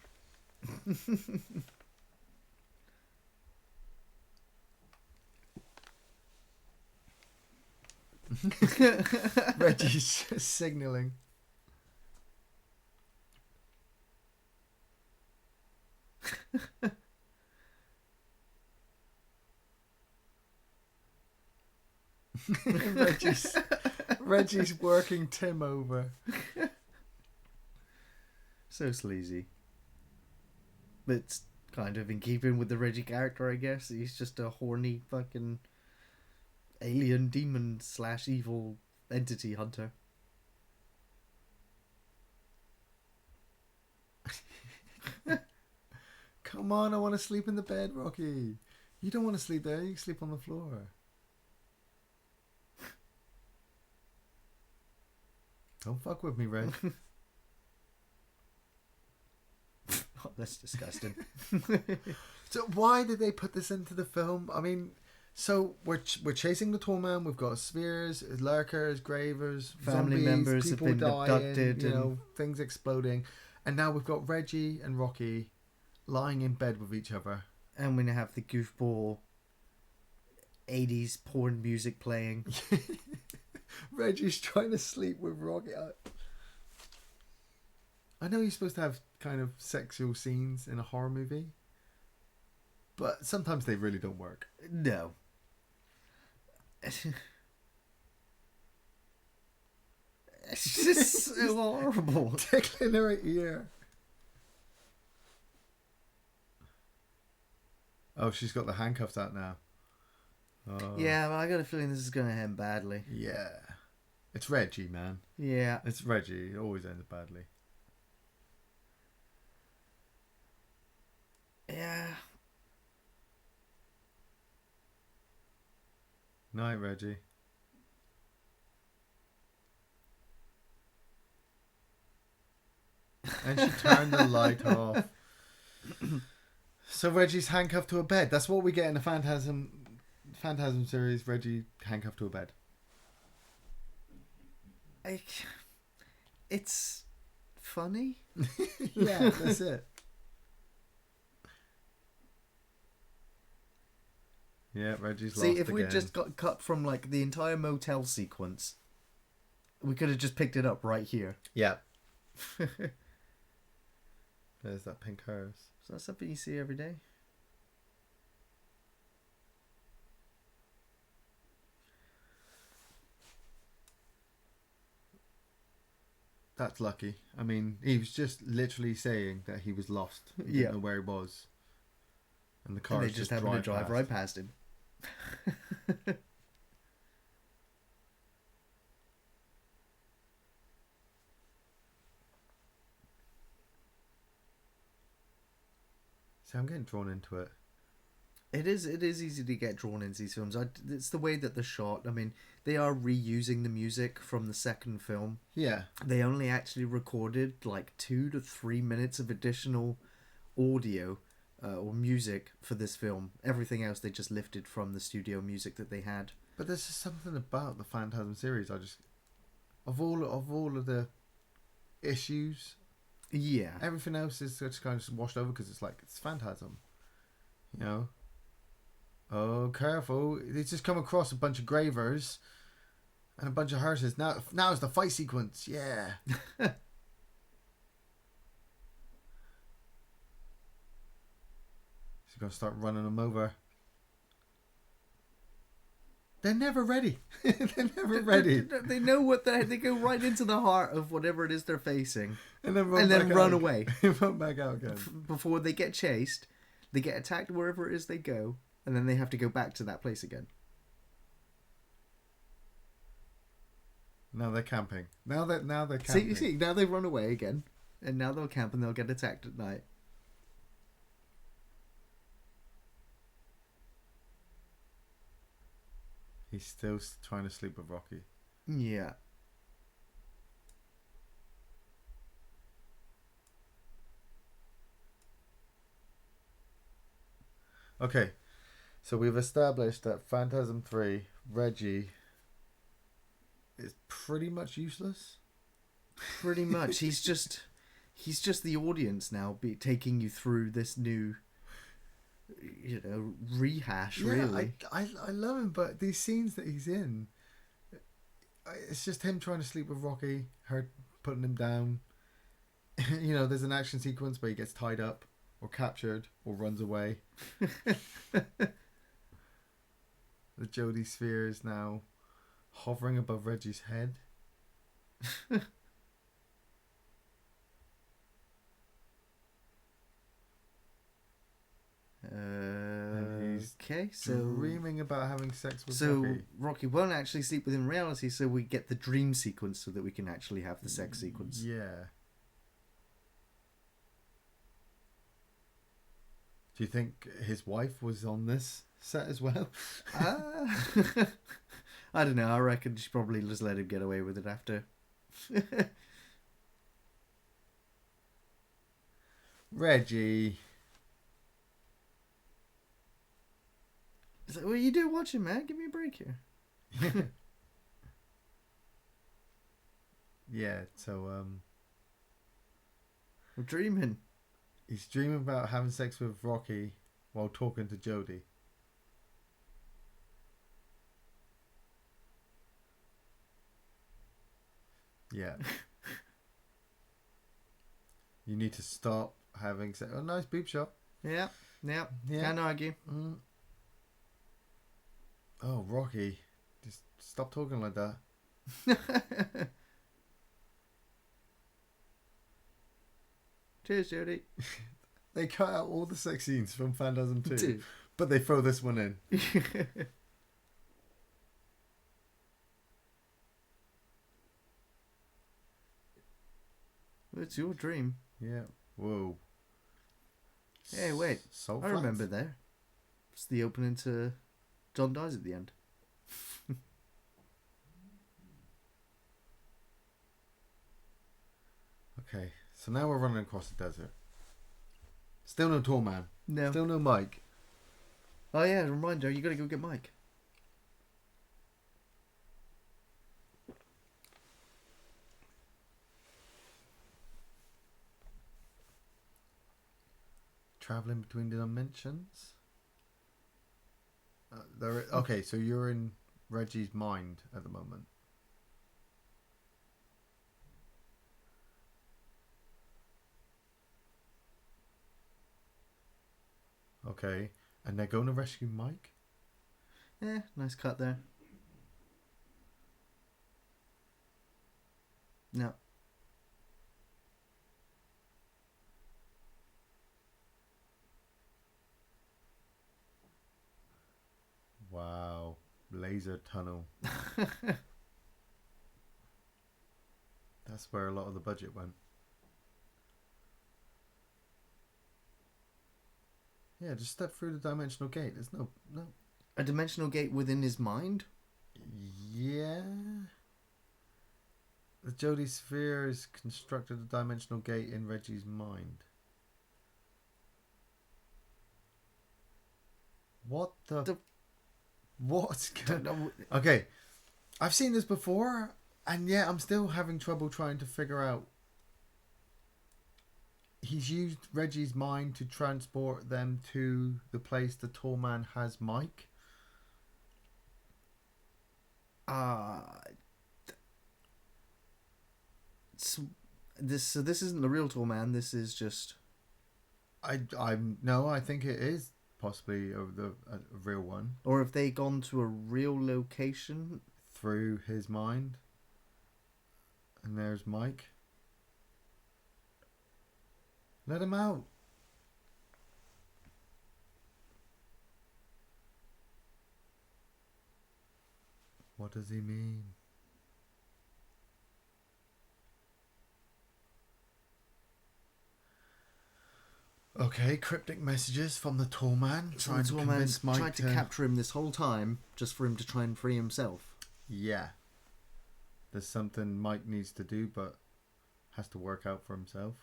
Reggie's signalling. Reggie's working Tim over. So sleazy. But it's kind of in keeping with the Reggie character, I guess. He's just a horny fucking alien demon / evil entity hunter. Come on, I want to sleep in the bed, Rocky. You don't want to sleep there, you can sleep on the floor. Don't fuck with me, Reg. Oh, that's disgusting. So why did they put this into the film? I mean, so we're chasing the tall man. We've got spheres, lurkers, gravers, family zombies, members people have been dying, abducted, and things exploding, and now we've got Reggie and Rocky lying in bed with each other, and we have the goofball 80s porn music playing. Reggie's trying to sleep with Rocky. I know you're supposed to have kind of sexual scenes in a horror movie, but sometimes they really don't work. No. It's just so horrible. Tickling her ear. Oh, she's got the handcuffs out now. Oh. Yeah, but I got a feeling this is going to end badly. Yeah. It's Reggie, man. Yeah. It's Reggie. It always ends badly. Yeah. Night, Reggie. And she turned the light off. So Reggie's handcuffed to a bed. That's what we get in the Phantasm series. Reggie handcuffed to a bed. It's funny. Yeah, that's it. Yeah, Reggie's lost See, if again. we just got cut from like the entire motel sequence, we could have just picked it up right here. Yeah. There's that pink hearse. So that's something you see every day. That's lucky. I mean, he was just literally saying that he was lost. He Yeah. didn't know where he was. And the And cars they just happened to drive past. right past him. See, I'm getting drawn into it. It is easy to get drawn into these films. It's the way that they're shot. I mean, they are reusing the music from the second film. Yeah. They only actually recorded like 2 to 3 minutes of additional audio or music for this film. Everything else they just lifted from the studio music that they had. But there's just something about the Phantasm series. I just of all of the issues, Yeah. everything else is just kind of just washed over because it's Phantasm, you know. Oh, careful! They just come across a bunch of gravers and a bunch of hearses. Now's the fight sequence. Yeah. He's gonna start running them over. They're never ready. They're never ready. They know what they go right into the heart of whatever it is they're facing, And then run away. Run back out again. Before they get chased, they get attacked wherever it is they go, and then they have to go back to that place again. Now they're camping. Now they're camping. See, now they've run away again, and now they'll camp and they'll get attacked at night. He's still trying to sleep with Rocky. Yeah. Okay, so we've established that Phantasm 3, Reggie, is pretty much useless. Pretty much. he's just the audience now, taking you through this new, rehash, really. I love him, but these scenes that he's in, it's just him trying to sleep with Rocky, her putting him down. There's an action sequence where he gets tied up or captured or runs away. The Jody sphere is now hovering above Reggie's head. Okay, so dreaming about having sex with so Rocky. Rocky won't actually sleep with him in reality, so we get the dream sequence so that we can actually have the sex sequence. Yeah. Do you think his wife was on this set as well? I don't know. I reckon she probably just let him get away with it after. Reggie. He's like, what are you doing watching, man? Give me a break here. Yeah, so I'm dreaming. he's dreaming about having sex with Rocky while talking to Jody. Yeah. You need to stop having sex. Oh, nice boob shot. Yeah. Can't argue. Mm. Oh, Rocky. Just stop talking like that. Cheers, Jody. They cut out all the sex scenes from Phantasm 2, Dude. but they throw this one in. It's your dream. Yeah. Whoa. Hey, wait. Salt I flats? remember there. It's the opening to John Dies at the end. Okay, so now we're running across the desert. Still no tall man. No. Still no Mike. Oh yeah, reminder, you gotta go get Mike. Traveling between the dimensions. Okay, so you're in Reggie's mind at the moment. Okay. And they're going to rescue Mike? Yeah, nice cut there. No. Wow. Laser tunnel. That's where a lot of the budget went. Yeah, just step through the dimensional gate. There's no. A dimensional gate within his mind? Yeah. The Jody sphere has constructed a dimensional gate in Reggie's mind. What the... What's going on? Okay, I've seen this before, and yet I'm still having trouble trying to figure out. He's used Reggie's mind to transport them to the place the tall man has Mike. This isn't the real tall man. This is just. I think it is possibly a real one. Or have they gone to a real location through his mind? And there's Mike. Let him out. What does he mean? Okay, cryptic messages from the tall man trying to convince Mike tried to capture him this whole time just for him to try and free himself. Yeah. There's something Mike needs to do but has to work out for himself.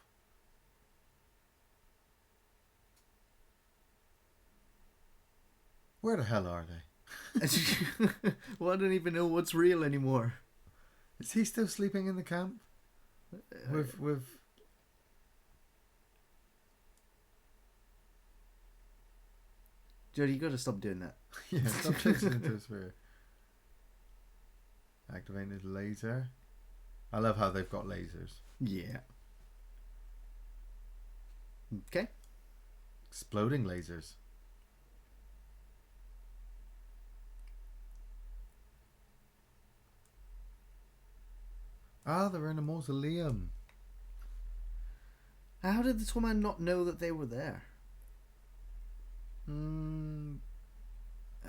Where the hell are they? Well, I don't even know what's real anymore. Is he still sleeping in the camp? With Jody, you got to stop doing that. Yeah, stop chasing into a sphere. Activated laser. I love how they've got lasers. Yeah. Okay. Exploding lasers. Ah, they're in a mausoleum. How did the tall man not know that they were there?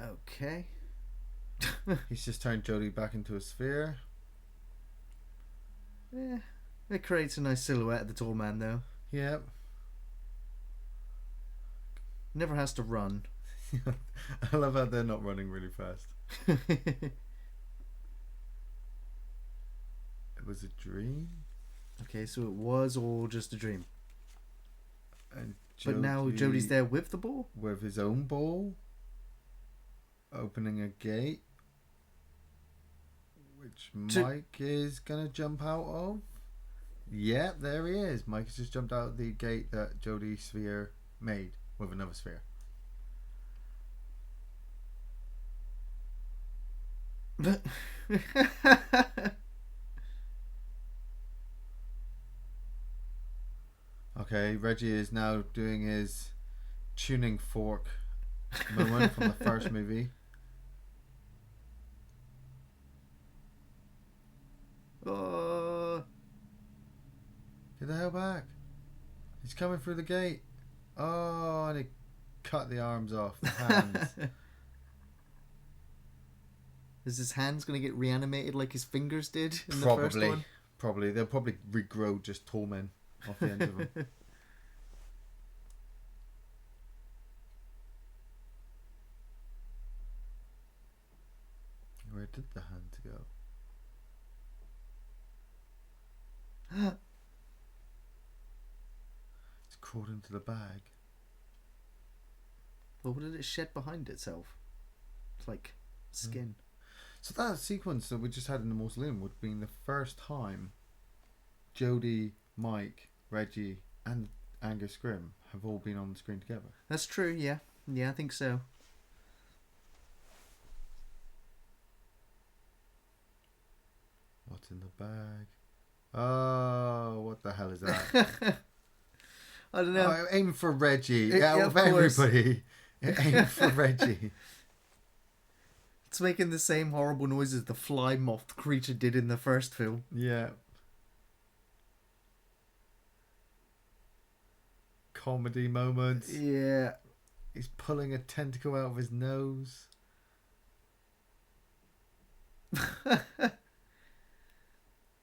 Okay. He's just turned Jody back into a sphere. Yeah. It creates a nice silhouette of the tall man, though. Yep. Never has to run. I love how they're not running really fast. It was a dream? Okay, so it was all just a dream. And but now Jody's there with the ball? With his own ball. Opening a gate. Which Mike is going to jump out of. Yeah, there he is. Mike has just jumped out of the gate that Jody's sphere made with another sphere. Okay, Reggie is now doing his tuning fork moment from the first movie. Get the hell back. He's coming through the gate. Oh, and he cut the arms off. The hands. Is his hands going to get reanimated like his fingers did in probably, the first one? Probably. They'll probably regrow just tall men off the end of them. Where did the hands go? It's crawled into the bag. Well, what did it shed behind itself? It's like skin. So that sequence that we just had in the mausoleum would have been the first time Jody, Mike, Reggie and Angus Grimm have all been on the screen together. That's true, yeah. Yeah, I think so. What's in the bag? Oh, what the hell is that? I don't know. Oh, aim for Reggie. Yeah, Out of of course. everybody, aim for Reggie. It's making the same horrible noises the fly moth creature did in the first film. Yeah. Comedy moments. Yeah. He's pulling a tentacle out of his nose.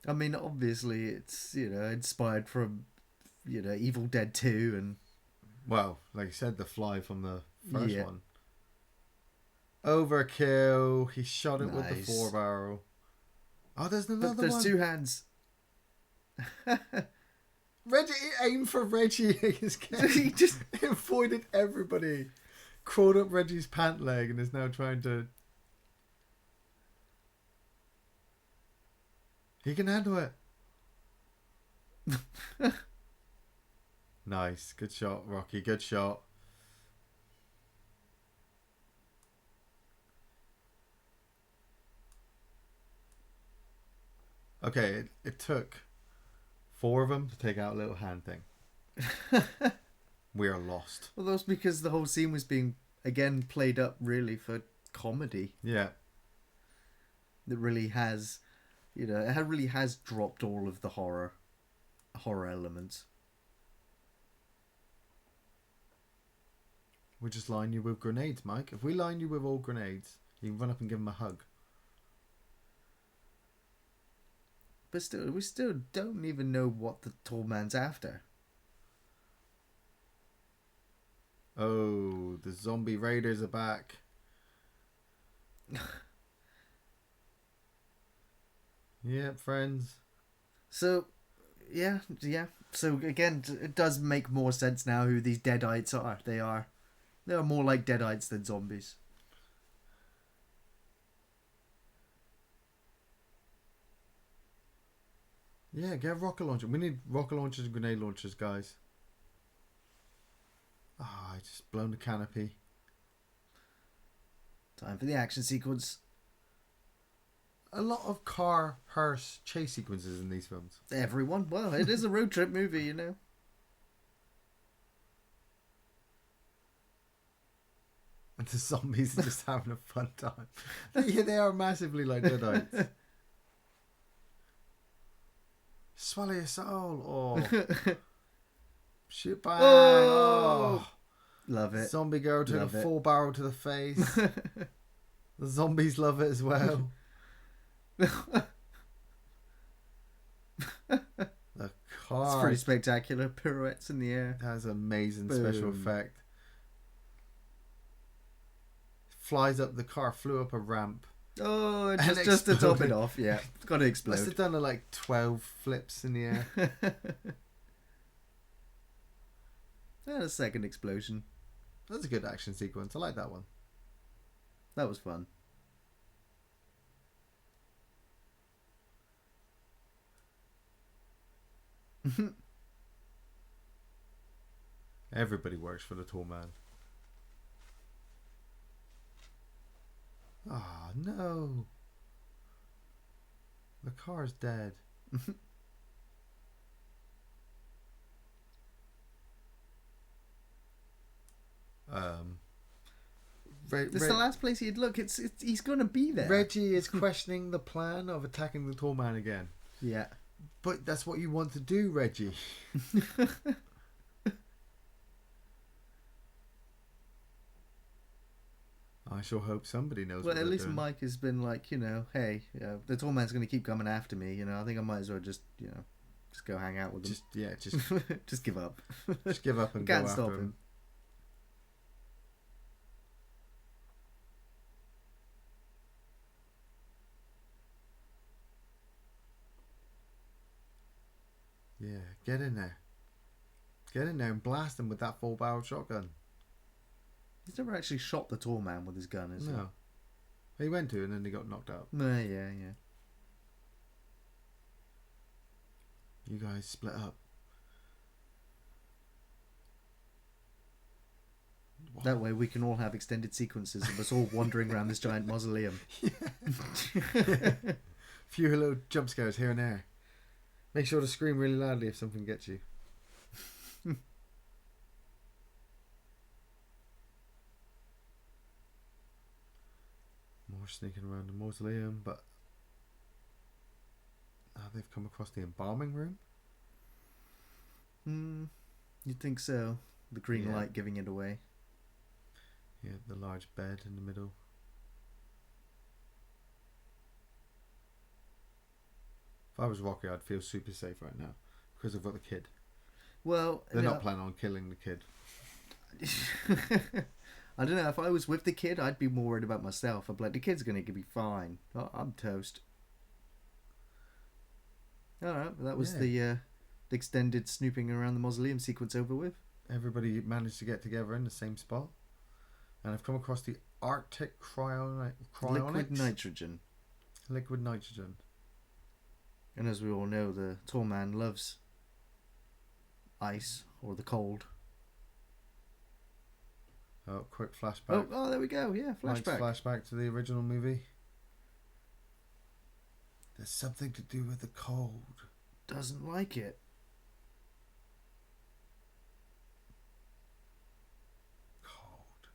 I mean, obviously, it's, inspired from, Evil Dead 2 and... Well, like I said, the fly from the first Yeah. one. Overkill. He shot it with the Nice. 4-barrel. Oh, there's another But there's one. 2 hands. Reggie, aim for Reggie. He just... He avoided everybody. Crawled up Reggie's pant leg and is now trying to... He can handle it. Nice. Good shot, Rocky. Good shot. Okay, it took 4 of them to take out a little hand thing. We are lost. Well, that's because the whole scene was being, again, played up really for comedy. Yeah. That really has, it really has dropped all of the horror elements. We just line you with grenades, Mike. If we line you with all grenades, you can run up and give him a hug. But still, we still don't even know what the tall man's after. Oh, the zombie raiders are back. Yep, friends. So, yeah. So again, it does make more sense now who these deadites are. They are more like deadites than zombies. Yeah, get a rocket launcher. We need rocket launchers and grenade launchers, guys. Ah, I just blown the canopy. Time for the action sequence. A lot of car, hearse, chase sequences in these films. Everyone, well, it is a road trip movie, And the zombies are just having a fun time. Yeah, they are massively like Deadites. Swallow your soul. Oh. Shit bang. Oh. Love it. Zombie girl took Love a it. 4-barrel to the face. The zombies love it as well. The car. It's pretty spectacular. Pirouettes in the air. Has amazing Boom. special effect. Flies up, the car flew up a ramp. Oh, And just to top it exploded. off, yeah. It's got to Must have explode. done like 12 flips in the air. And a second explosion. That's a good action sequence. I like that one. That was fun. Everybody works for the tall man. Ah, no. The car's dead. This is the last place he'd look. He's going to be there. Reggie is questioning the plan of attacking the tall man again. Yeah. But that's what you want to do, Reggie. I sure hope somebody knows Well, what at they're least doing. Mike has been like, hey, the tall man's going to keep coming after me. I think I might as well just go hang out with him. Just give up. Just give up and Can't go stop after him. Yeah, get in there. Get in there and blast him with that 4-barrel shotgun. He's never actually shot the tall man with his gun, has No. He went to and then he got knocked out. he? Yeah. You guys split up. That way we can all have extended sequences of us all wandering around this giant mausoleum. Few little jump scares here and there. Make sure to scream really loudly if something gets you. We're sneaking around the mausoleum, but they've come across the embalming room. You'd think so. The green light giving it away. Yeah, the large bed in the middle. If I was Rocky, I'd feel super safe right now because I've got the kid. Well, they're not planning on killing the kid. I don't know. If I was with the kid, I'd be more worried about myself. I'd be like, the kid's going to be fine. Oh, I'm toast. Alright, well, that was the extended snooping around the mausoleum sequence over with. Everybody managed to get together in the same spot. And I've come across the Arctic cryonics. Liquid nitrogen. Liquid nitrogen. And as we all know, the tall man loves ice or the cold. Oh, quick flashback. Oh, there we go. Yeah, flashback. Nice flashback to the original movie. There's something to do with the cold. Doesn't like it. Cold.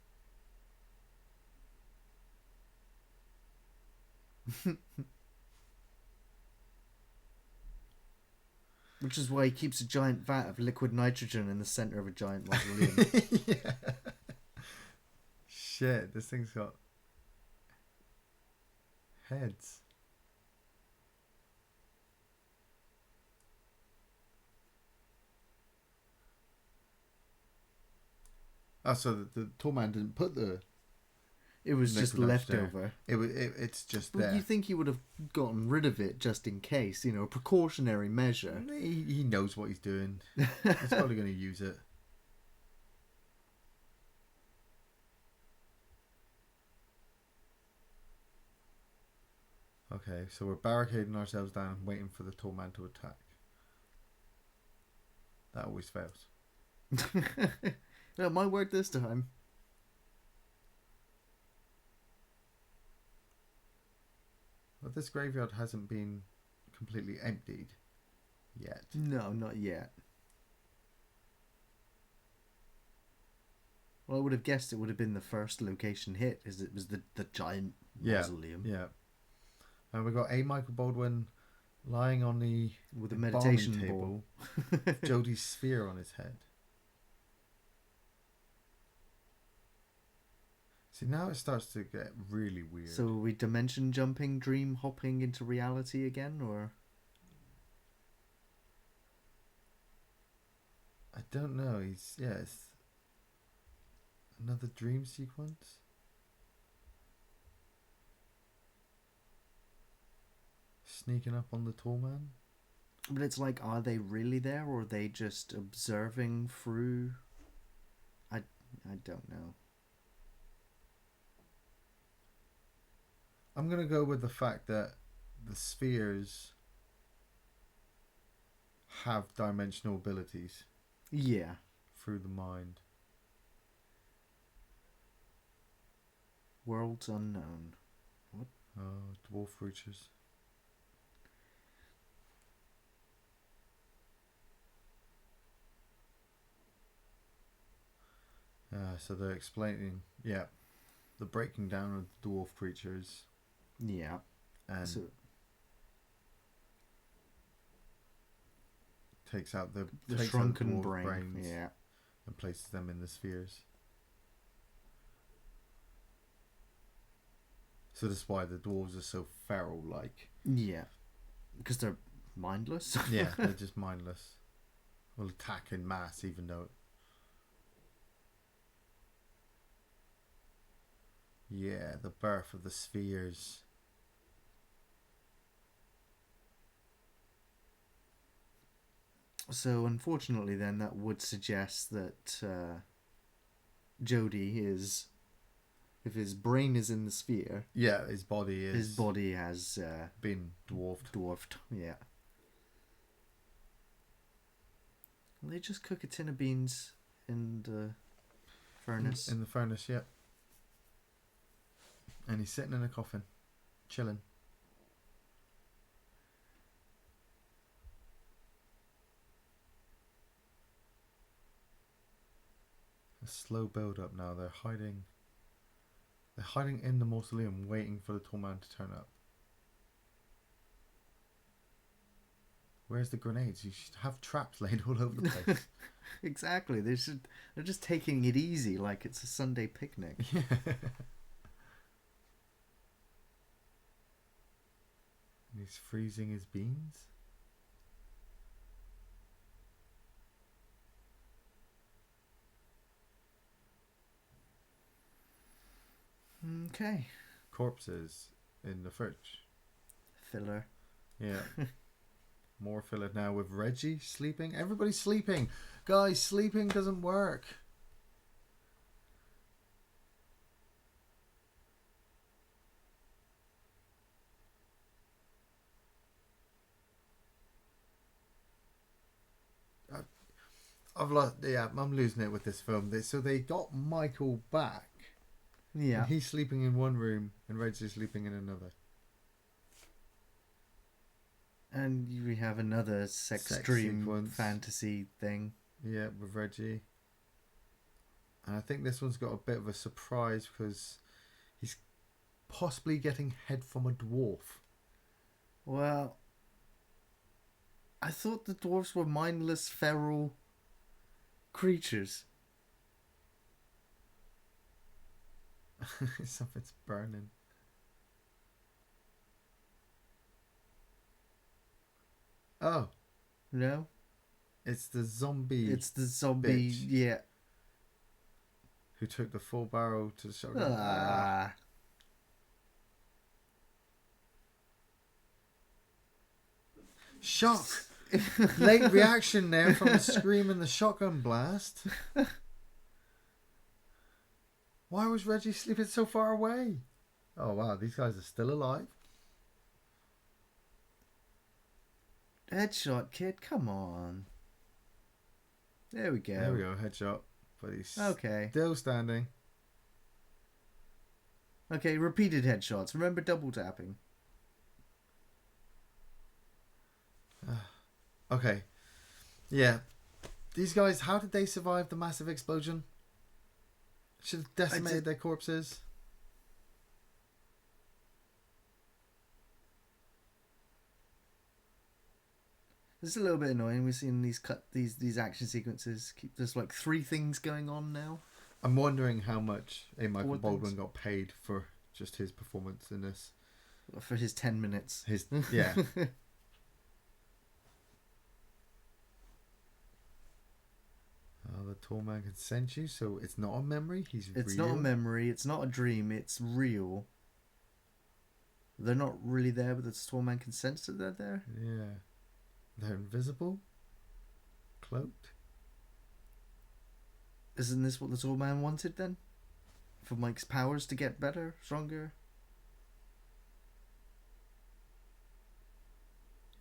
Which is why he keeps a giant vat of liquid nitrogen in the center of a giant mausoleum. Yeah. Shit, this thing's got heads. Oh, so the tall man didn't put the... It was just leftover. It's just there. You think he would have gotten rid of it just in case, a precautionary measure. He knows what he's doing. He's probably going to use it. Okay, so we're barricading ourselves down, waiting for the tall man to attack. That always fails. No, my word this time. But this graveyard hasn't been completely emptied yet. No, not yet. Well, I would have guessed it would have been the first location hit, as it was the giant mausoleum. Yeah. And we've got A. Michael Baldwin lying on the with a meditation table, Jody's sphere on his head. See, now it starts to get really weird. So are we dimension jumping, dream hopping into reality again, or? I don't know. It's another dream sequence. Sneaking up on the tall man. But it's like, are they really there, or are they just observing through? I don't know. I'm going to go with the fact that the spheres have dimensional abilities. Yeah. Through the mind. Worlds unknown. What? Oh, dwarf creatures. So they're explaining, the breaking down of the dwarf creatures. Yeah. And takes out the shrunken brains, yeah, and places them in the spheres. So that's why the dwarves are so feral-like. Yeah, because they're mindless. Yeah, they're just mindless. Will attack in mass, even though. Yeah, the birth of the spheres. So unfortunately then that would suggest that Jody is, if his brain is in the sphere, his body has been dwarfed. Yeah. Well, they just cook a tin of beans in the furnace. In the furnace, yeah. And he's sitting in a coffin, chilling. A slow build up now. They're hiding They're hiding in the mausoleum, waiting for the tall man to turn up. Where's the grenades? You should have traps laid all over the place. Exactly. They're just taking it easy, like it's a Sunday picnic. Yeah. He's freezing his beans. Okay. Corpses in the fridge. Filler. Yeah. More filler now with Reggie sleeping. Everybody's sleeping. Guys, sleeping doesn't work. I'm losing it with this film. So they got Michael back. Yeah. And he's sleeping in one room and Reggie's sleeping in another. And we have another sex dream sequence. fantasy thing. Yeah, with Reggie. And I think this one's got a bit of a surprise because he's possibly getting head from a dwarf. Well, I thought the dwarves were mindless, feral creatures. Something's burning. Oh. No? It's the zombie. It's the zombie, bitch. yeah. Who took the full barrel to the shotgun. Ah. Shock! Late reaction there from the scream and the shotgun blast. Why was Reggie sleeping so far away? Oh wow, these guys are still alive. Headshot, kid, come on. There we go. There we go, headshot. But he's Okay. still standing. Okay, repeated headshots. Remember double tapping. Okay. Yeah. These guys, how did they survive the massive explosion? Should have decimated their corpses. This is a little bit annoying. We've seen these action sequences. There's like 3 things going on now. I'm wondering how much Michael 4 Baldwin things. got paid for just his performance in this. For his 10 minutes. Yeah. The tall man can sense you, so it's not a memory. It's real. not a memory. It's not a dream. It's real. They're not really there, but the tall man can sense that they're there. Yeah. They're invisible. Cloaked. Isn't this what the tall man wanted then? For Mike's powers to get better, stronger?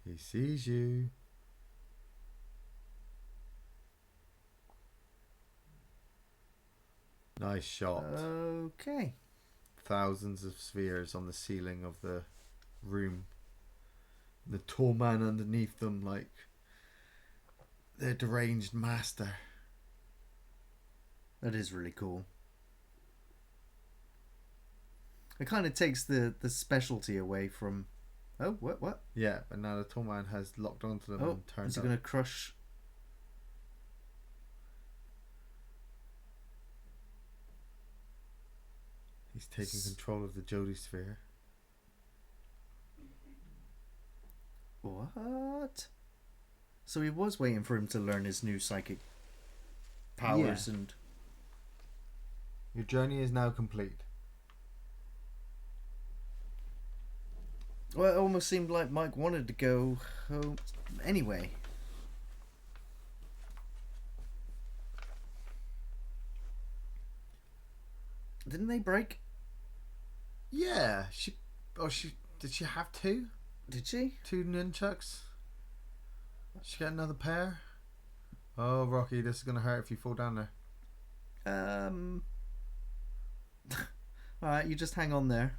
He sees you. Nice shot. Okay. Thousands of spheres on the ceiling of the room. The tall man underneath them, like their deranged master. That is really cool. It kind of takes the specialty away from... Oh, what? Yeah, but now the tall man has locked onto them and turned is he up. going to crush... He's taking control of the Jody sphere. What? So he was waiting for him to learn his new psychic powers and... Your journey is now complete. Well, it almost seemed like Mike wanted to go home anyway. Didn't they break? Yeah, did she have 2? Did she? 2 nunchucks? She got another pair? Oh, Rocky, this is gonna hurt if you fall down there. Alright, you just hang on there.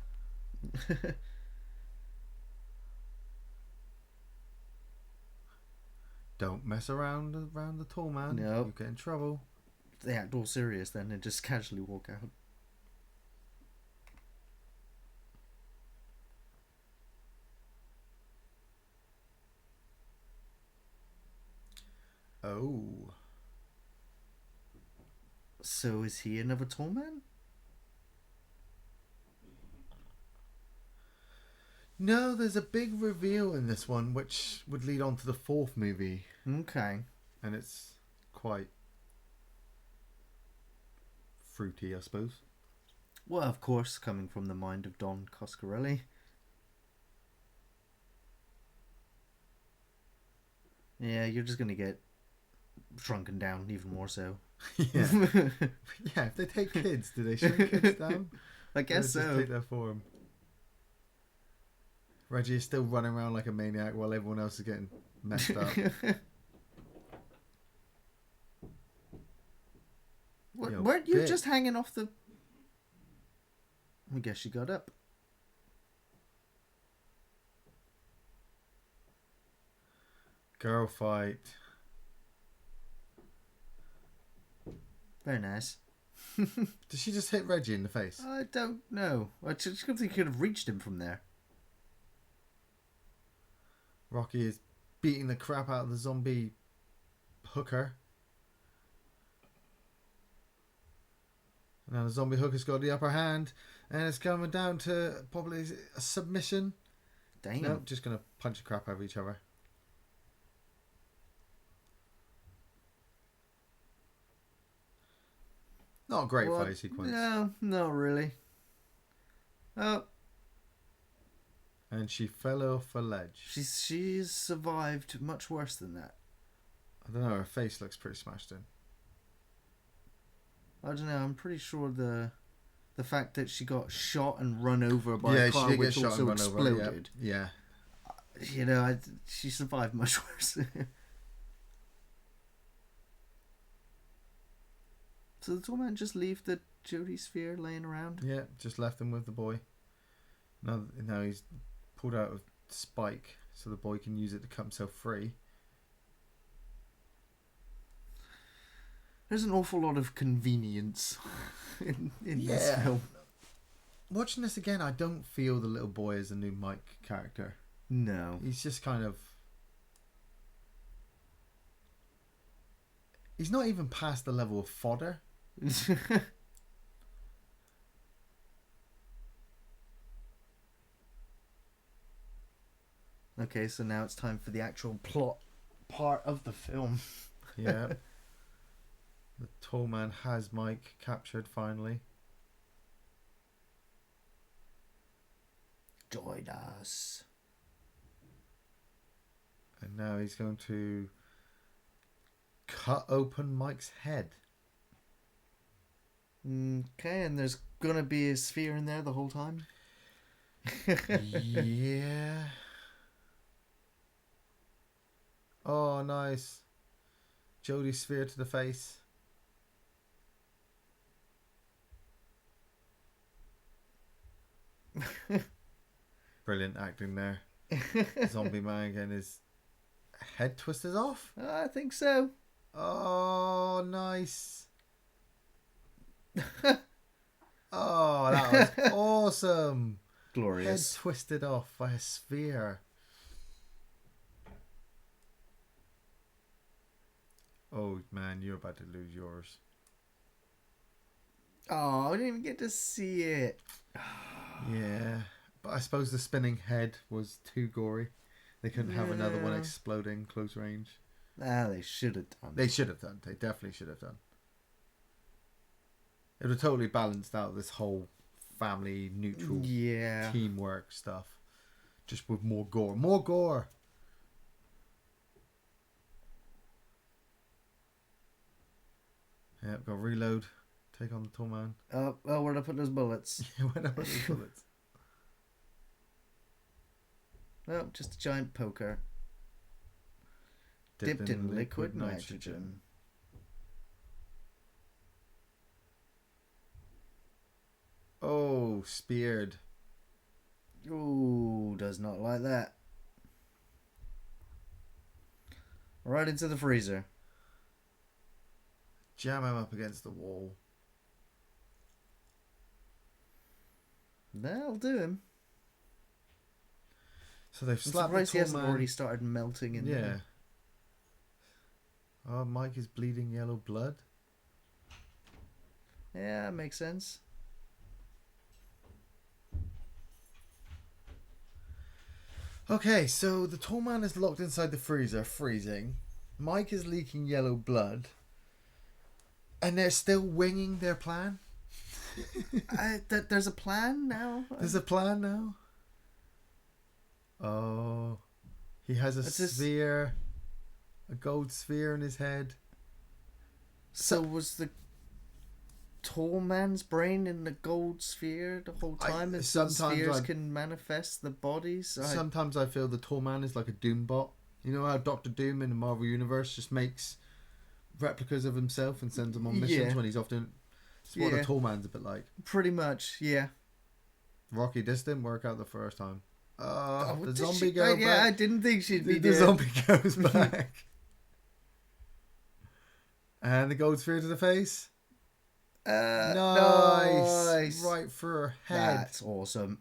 Don't mess around the tall man. No. You get in trouble. They act all serious then and just casually walk out. Oh. So is he another tall man? No, there's a big reveal in this one, which would lead on to the fourth movie, Okay. and it's quite fruity, I suppose. Well, of course, coming from the mind of Don Coscarelli. Yeah, you're just gonna get shrunken down even more so. Yeah. Yeah, if they take kids, do they shrink kids down? I Or guess just so. take their form. Reggie is still running around like a maniac while everyone else is getting messed up. Yo, Weren't you bitch. just hanging off the... I guess she got up. Girl fight. Very nice. Did she just hit Reggie in the face? I don't know. I just don't think you could have reached him from there. Rocky is beating the crap out of the zombie hooker. Now the zombie hooker's got the upper hand, and it's coming down to probably a submission. Damn. No, just gonna punch the crap out of each other. Not a great fight sequence. No, not really. Oh, And she fell off a ledge. she's survived much worse than that. I don't know, her face looks pretty smashed in. I don't know. I'm pretty sure the fact that she got shot and run over by Yeah, a car she did get which shot also and run over. exploded. Yeah. You know, she survived much worse. So the tall man just leave the Jody sphere laying around? Yeah, just left him with the boy. Now he's pulled out a spike so the boy can use it to cut himself free. There's an awful lot of convenience in this Yeah. film. Watching this again, I don't feel the little boy is a new Mike character. No. He's just kind of... He's not even past the level of fodder. Okay, so now it's time for the actual plot part of the film. Yeah. The tall man has Mike captured finally. Join us. And now he's going to cut open Mike's head. Okay, and there's gonna be a sphere in there the whole time? Yeah. Oh, nice. Jody sphere to the face. Brilliant acting there. Zombie man getting his head twisted off. I think so. Oh, nice. Oh, that was awesome. Head Glorious. twisted off by a sphere. Oh, man, you're about to lose yours. Oh, I didn't even get to see it. Yeah. But I suppose the spinning head was too gory. They couldn't have another one Yeah. exploding close range. Ah, they should have done. They should have done. They definitely should have done. It would have totally balanced out this whole family neutral Yeah. teamwork stuff. Just with more gore. More gore! Yep, got to reload. Take on the tall man. Oh, where'd I put those bullets? Went up with the bullets. Oh, just a giant poker. Dipped in liquid nitrogen. Oh, speared. Ooh, does not like that. Right into the freezer. Jam him up against the wall. That'll do him. So they've I'm slapped the surprised he tall hasn't man. already started melting in Yeah. there. Oh, Mike is bleeding yellow blood. Yeah, makes sense. Okay, so the tall man is locked inside the freezer, freezing. Mike is leaking yellow blood. And they're still winging their plan? There's a plan now? There's a plan now? Oh. He has a sphere. A gold sphere in his head. So was the tall man's brain in the gold sphere the whole time? And spheres can manifest the bodies? Sometimes I feel the tall man is like a Doom bot. You know how Doctor Doom in the Marvel Universe just makes replicas of himself and sends them on missions when he's often... It's what the tall man's a bit like. Pretty much, yeah. Rocky, this didn't work out the first time. The zombie she, girl back. Yeah, I didn't think she'd be The zombie goes back. And the gold sphere to the face. Nice. Right for her head. That's awesome.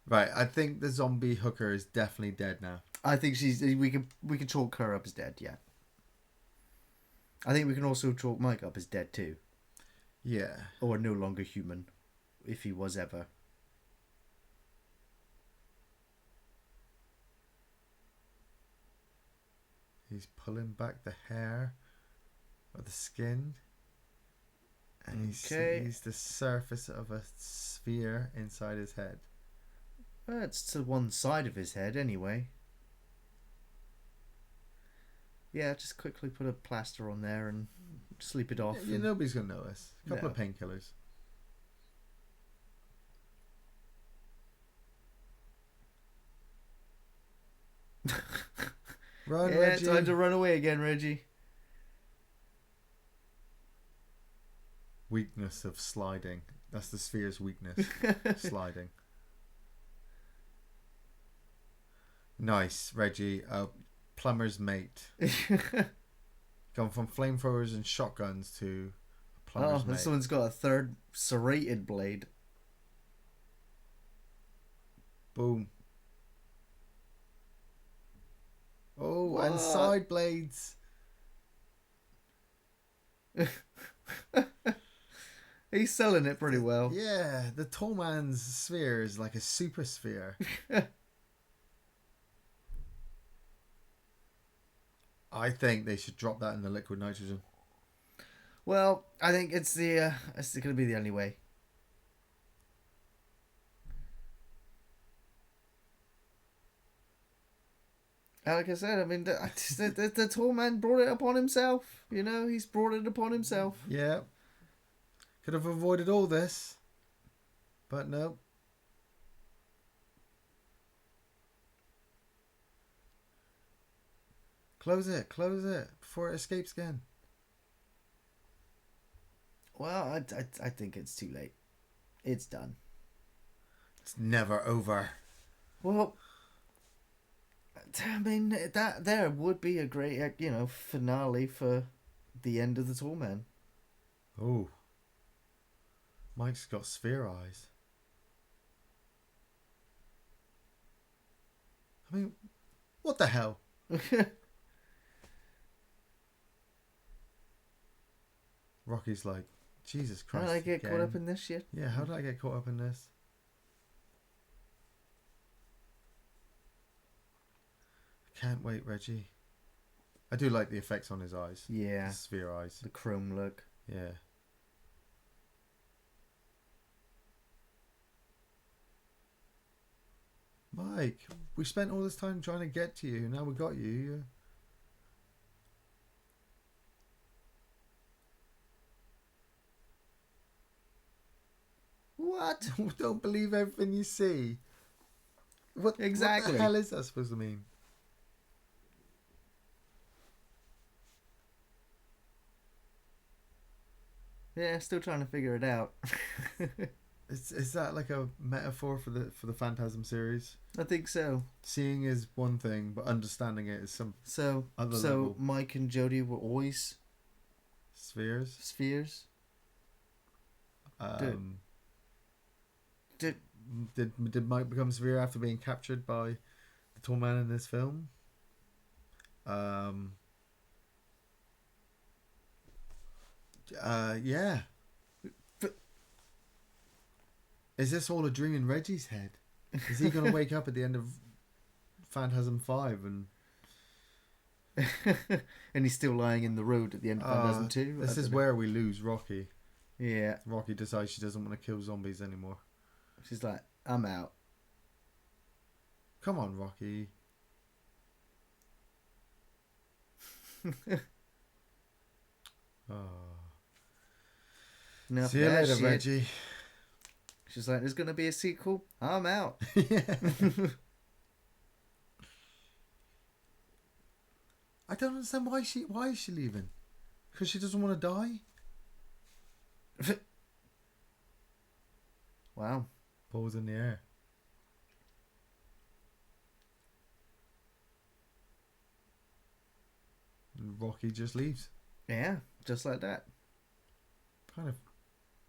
Right, I think the zombie hooker is definitely dead now. I think we can chalk her up as dead, yeah. I think we can also chalk Mike up as dead too. Yeah. Or no longer human, if he was ever. He's pulling back the hair of the skin. And he sees the surface of a sphere inside his head. Well, it's to one side of his head anyway. Yeah, just quickly put a plaster on there and sleep it off. Yeah, nobody's going to notice. A couple of painkillers. Run, Reggie. Time to run away again, Reggie. Weakness of sliding. That's the sphere's weakness. Sliding. Nice, Reggie. Plumber's mate. Gone from flamethrowers and shotguns to plumber's mate. This one's got a third serrated blade. Boom. Oh, what? And side blades. He's selling it pretty well. Yeah, the tall man's sphere is like a super sphere. I think they should drop that in the liquid nitrogen. Well, I think it's going to be the only way. Like I said, I mean, the tall man brought it upon himself. You know, he's brought it upon himself. Yeah. Could have avoided all this. But no. Close it before it escapes again. Well, I think it's too late. It's done. It's never over. Well, I mean, that there would be a great, finale for the end of the Tall Man. Oh. Mike's got sphere eyes. I mean, what the hell? Rocky's like, Jesus Christ. How did I get caught up in this shit? Yeah, how did I get caught up in this? I can't wait, Reggie. I do like the effects on his eyes. Yeah. The sphere eyes. The chrome look. Yeah. Mike, we spent all this time trying to get to you. Now we got you. What? Don't believe everything you see. What exactly? What the hell is that supposed to mean? Yeah, still trying to figure it out. Is that like a metaphor for the Phantasm series? I think so. Seeing is one thing, but understanding it is some other level. Mike and Jody were always spheres. Did Mike become sphere after being captured by the tall man in this film? Yeah. But is this all a dream in Reggie's head? Is he going to wake up at the end of Phantasm 5 and... and he's still lying in the road at the end of Phantasm 2? This is where we lose Rocky. Yeah. Rocky decides she doesn't want to kill zombies anymore. She's like, I'm out. Come on, Rocky. No, See you later, Reggie. She's like, there's going to be a sequel? I'm out. Yeah. I don't understand why is she leaving? Because she doesn't want to die? Wow. Balls in the air. And Rocky just leaves. Yeah, just like that.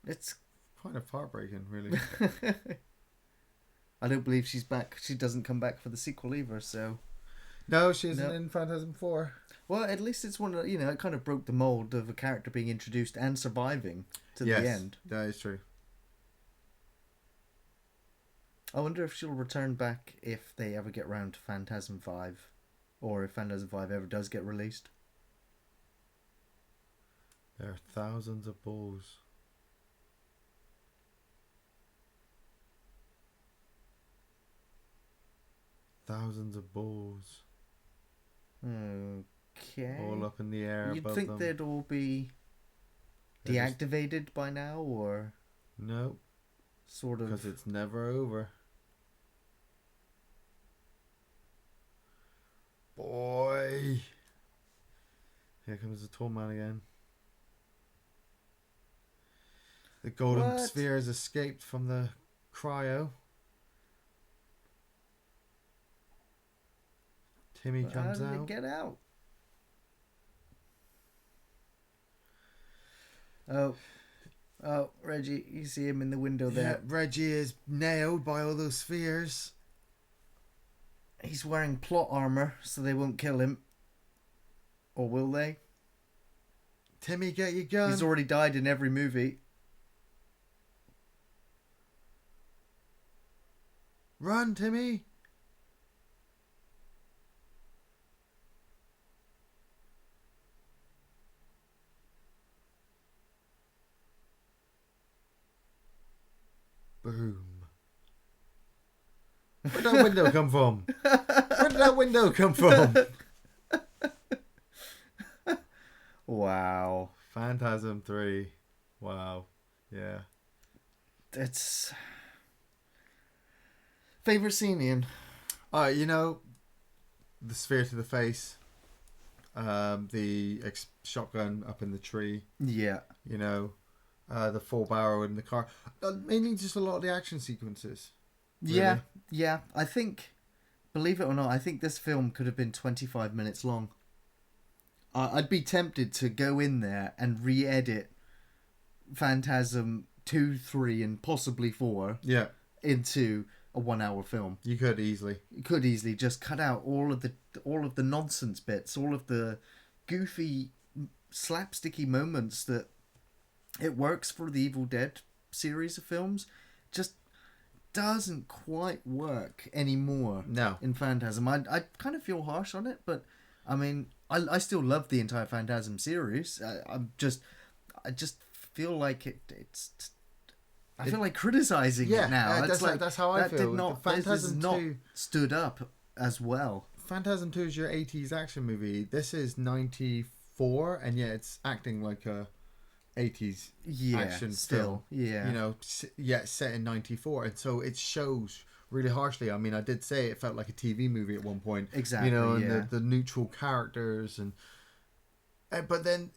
It's kind of heartbreaking, really. I don't believe she's back. She doesn't come back for the sequel either, so... No, she isn't in Phantasm 4. Well, at least it's one of, it kind of broke the mold of a character being introduced and surviving to the end. That is true. I wonder if she'll return back if they ever get round to Phantasm 5. Or if Phantasm 5 ever does get released. There are thousands of balls. Thousands of balls. Okay. All up in the air. You'd above think them. they'd all be deactivated by now, or no, sort of, because it's never over. Boy, here comes the tall man again. The golden sphere has escaped from the cryo. Timmy comes How did out. it get out? Oh, Reggie, you see him in the window there. Yeah, Reggie is nailed by all those spheres. He's wearing plot armor, so they won't kill him. Or will they? Timmy, get your gun. He's already died in every movie. Run, Timmy. Boom. Where'd that window come from? Where did that window come from? Wow. Phantasm 3. Wow. Yeah. It's... Favourite scene, Ian? The sphere to the face. The shotgun up in the tree. Yeah. The full barrel in the car. Mainly just a lot of the action sequences. Really. Yeah. I think, believe it or not, I think this film could have been 25 minutes long. I'd be tempted to go in there and re-edit Phantasm 2, 3, and possibly 4 into a 1 hour film. You could easily. You could easily just cut out all of the nonsense bits, all of the goofy, slapsticky moments that it works for the Evil Dead series of films. Just doesn't quite work anymore. No. In Phantasm. I kind of feel harsh on it, but I mean, I still love the entire Phantasm series. I just feel like it's I feel like criticizing it now. That's how I feel. Phantasm 2 stood up as well. Phantasm 2 is your 80s action movie. This is 94, and it's acting like a 80s action film. Yeah. Set in 94, and so it shows really harshly. I mean, I did say it felt like a TV movie at one point. Exactly. And the neutral characters, but then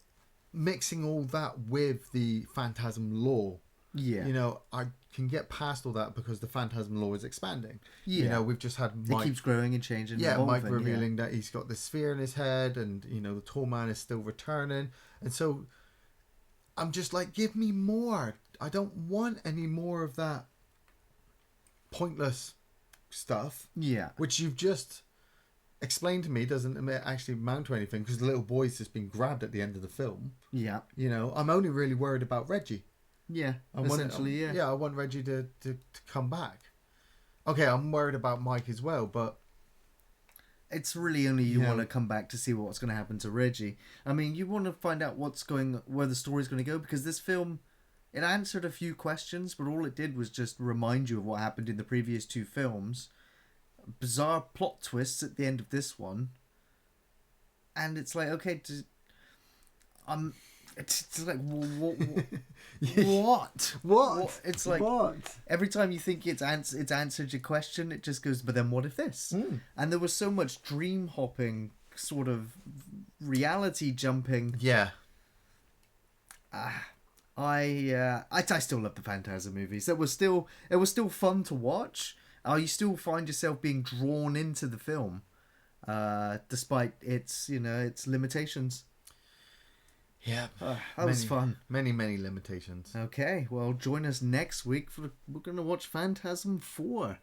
mixing all that with the Phantasm lore. Yeah. I can get past all that because the Phantasm lore is expanding. Yeah. We've just had Mike... It keeps growing and changing. Yeah, evolving, Mike revealing that he's got this sphere in his head, and, the tall man is still returning. And so I'm just like, give me more. I don't want any more of that pointless stuff. Yeah. Which you've just explained to me doesn't actually amount to anything because the little boy's just been grabbed at the end of the film. Yeah. You know, I'm only really worried about Reggie. Yeah, I essentially, want, yeah. I want Reggie to come back. Okay, I'm worried about Mike as well, but It's really only you want to come back to see what's going to happen to Reggie. I mean, you want to find out where the story's going to go, because this film, it answered a few questions, but all it did was just remind you of what happened in the previous two films. Bizarre plot twists at the end of this one, and it's like, okay, it's like what? It's like what? Every time you think it's answered your question, it just goes, but then what if this? And there was so much dream hopping, sort of reality jumping. Yeah. I still love the Phantasm movies. It was still fun to watch. You still find yourself being drawn into the film, despite its limitations. Yeah, that was fun. Many limitations. Okay, well, join us next week we're going to watch Phantasm 4.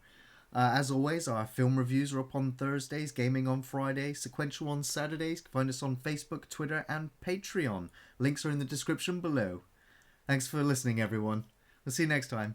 As always, our film reviews are up on Thursdays, gaming on Fridays, sequential on Saturdays. You can find us on Facebook, Twitter, and Patreon. Links are in the description below. Thanks for listening, everyone. We'll see you next time.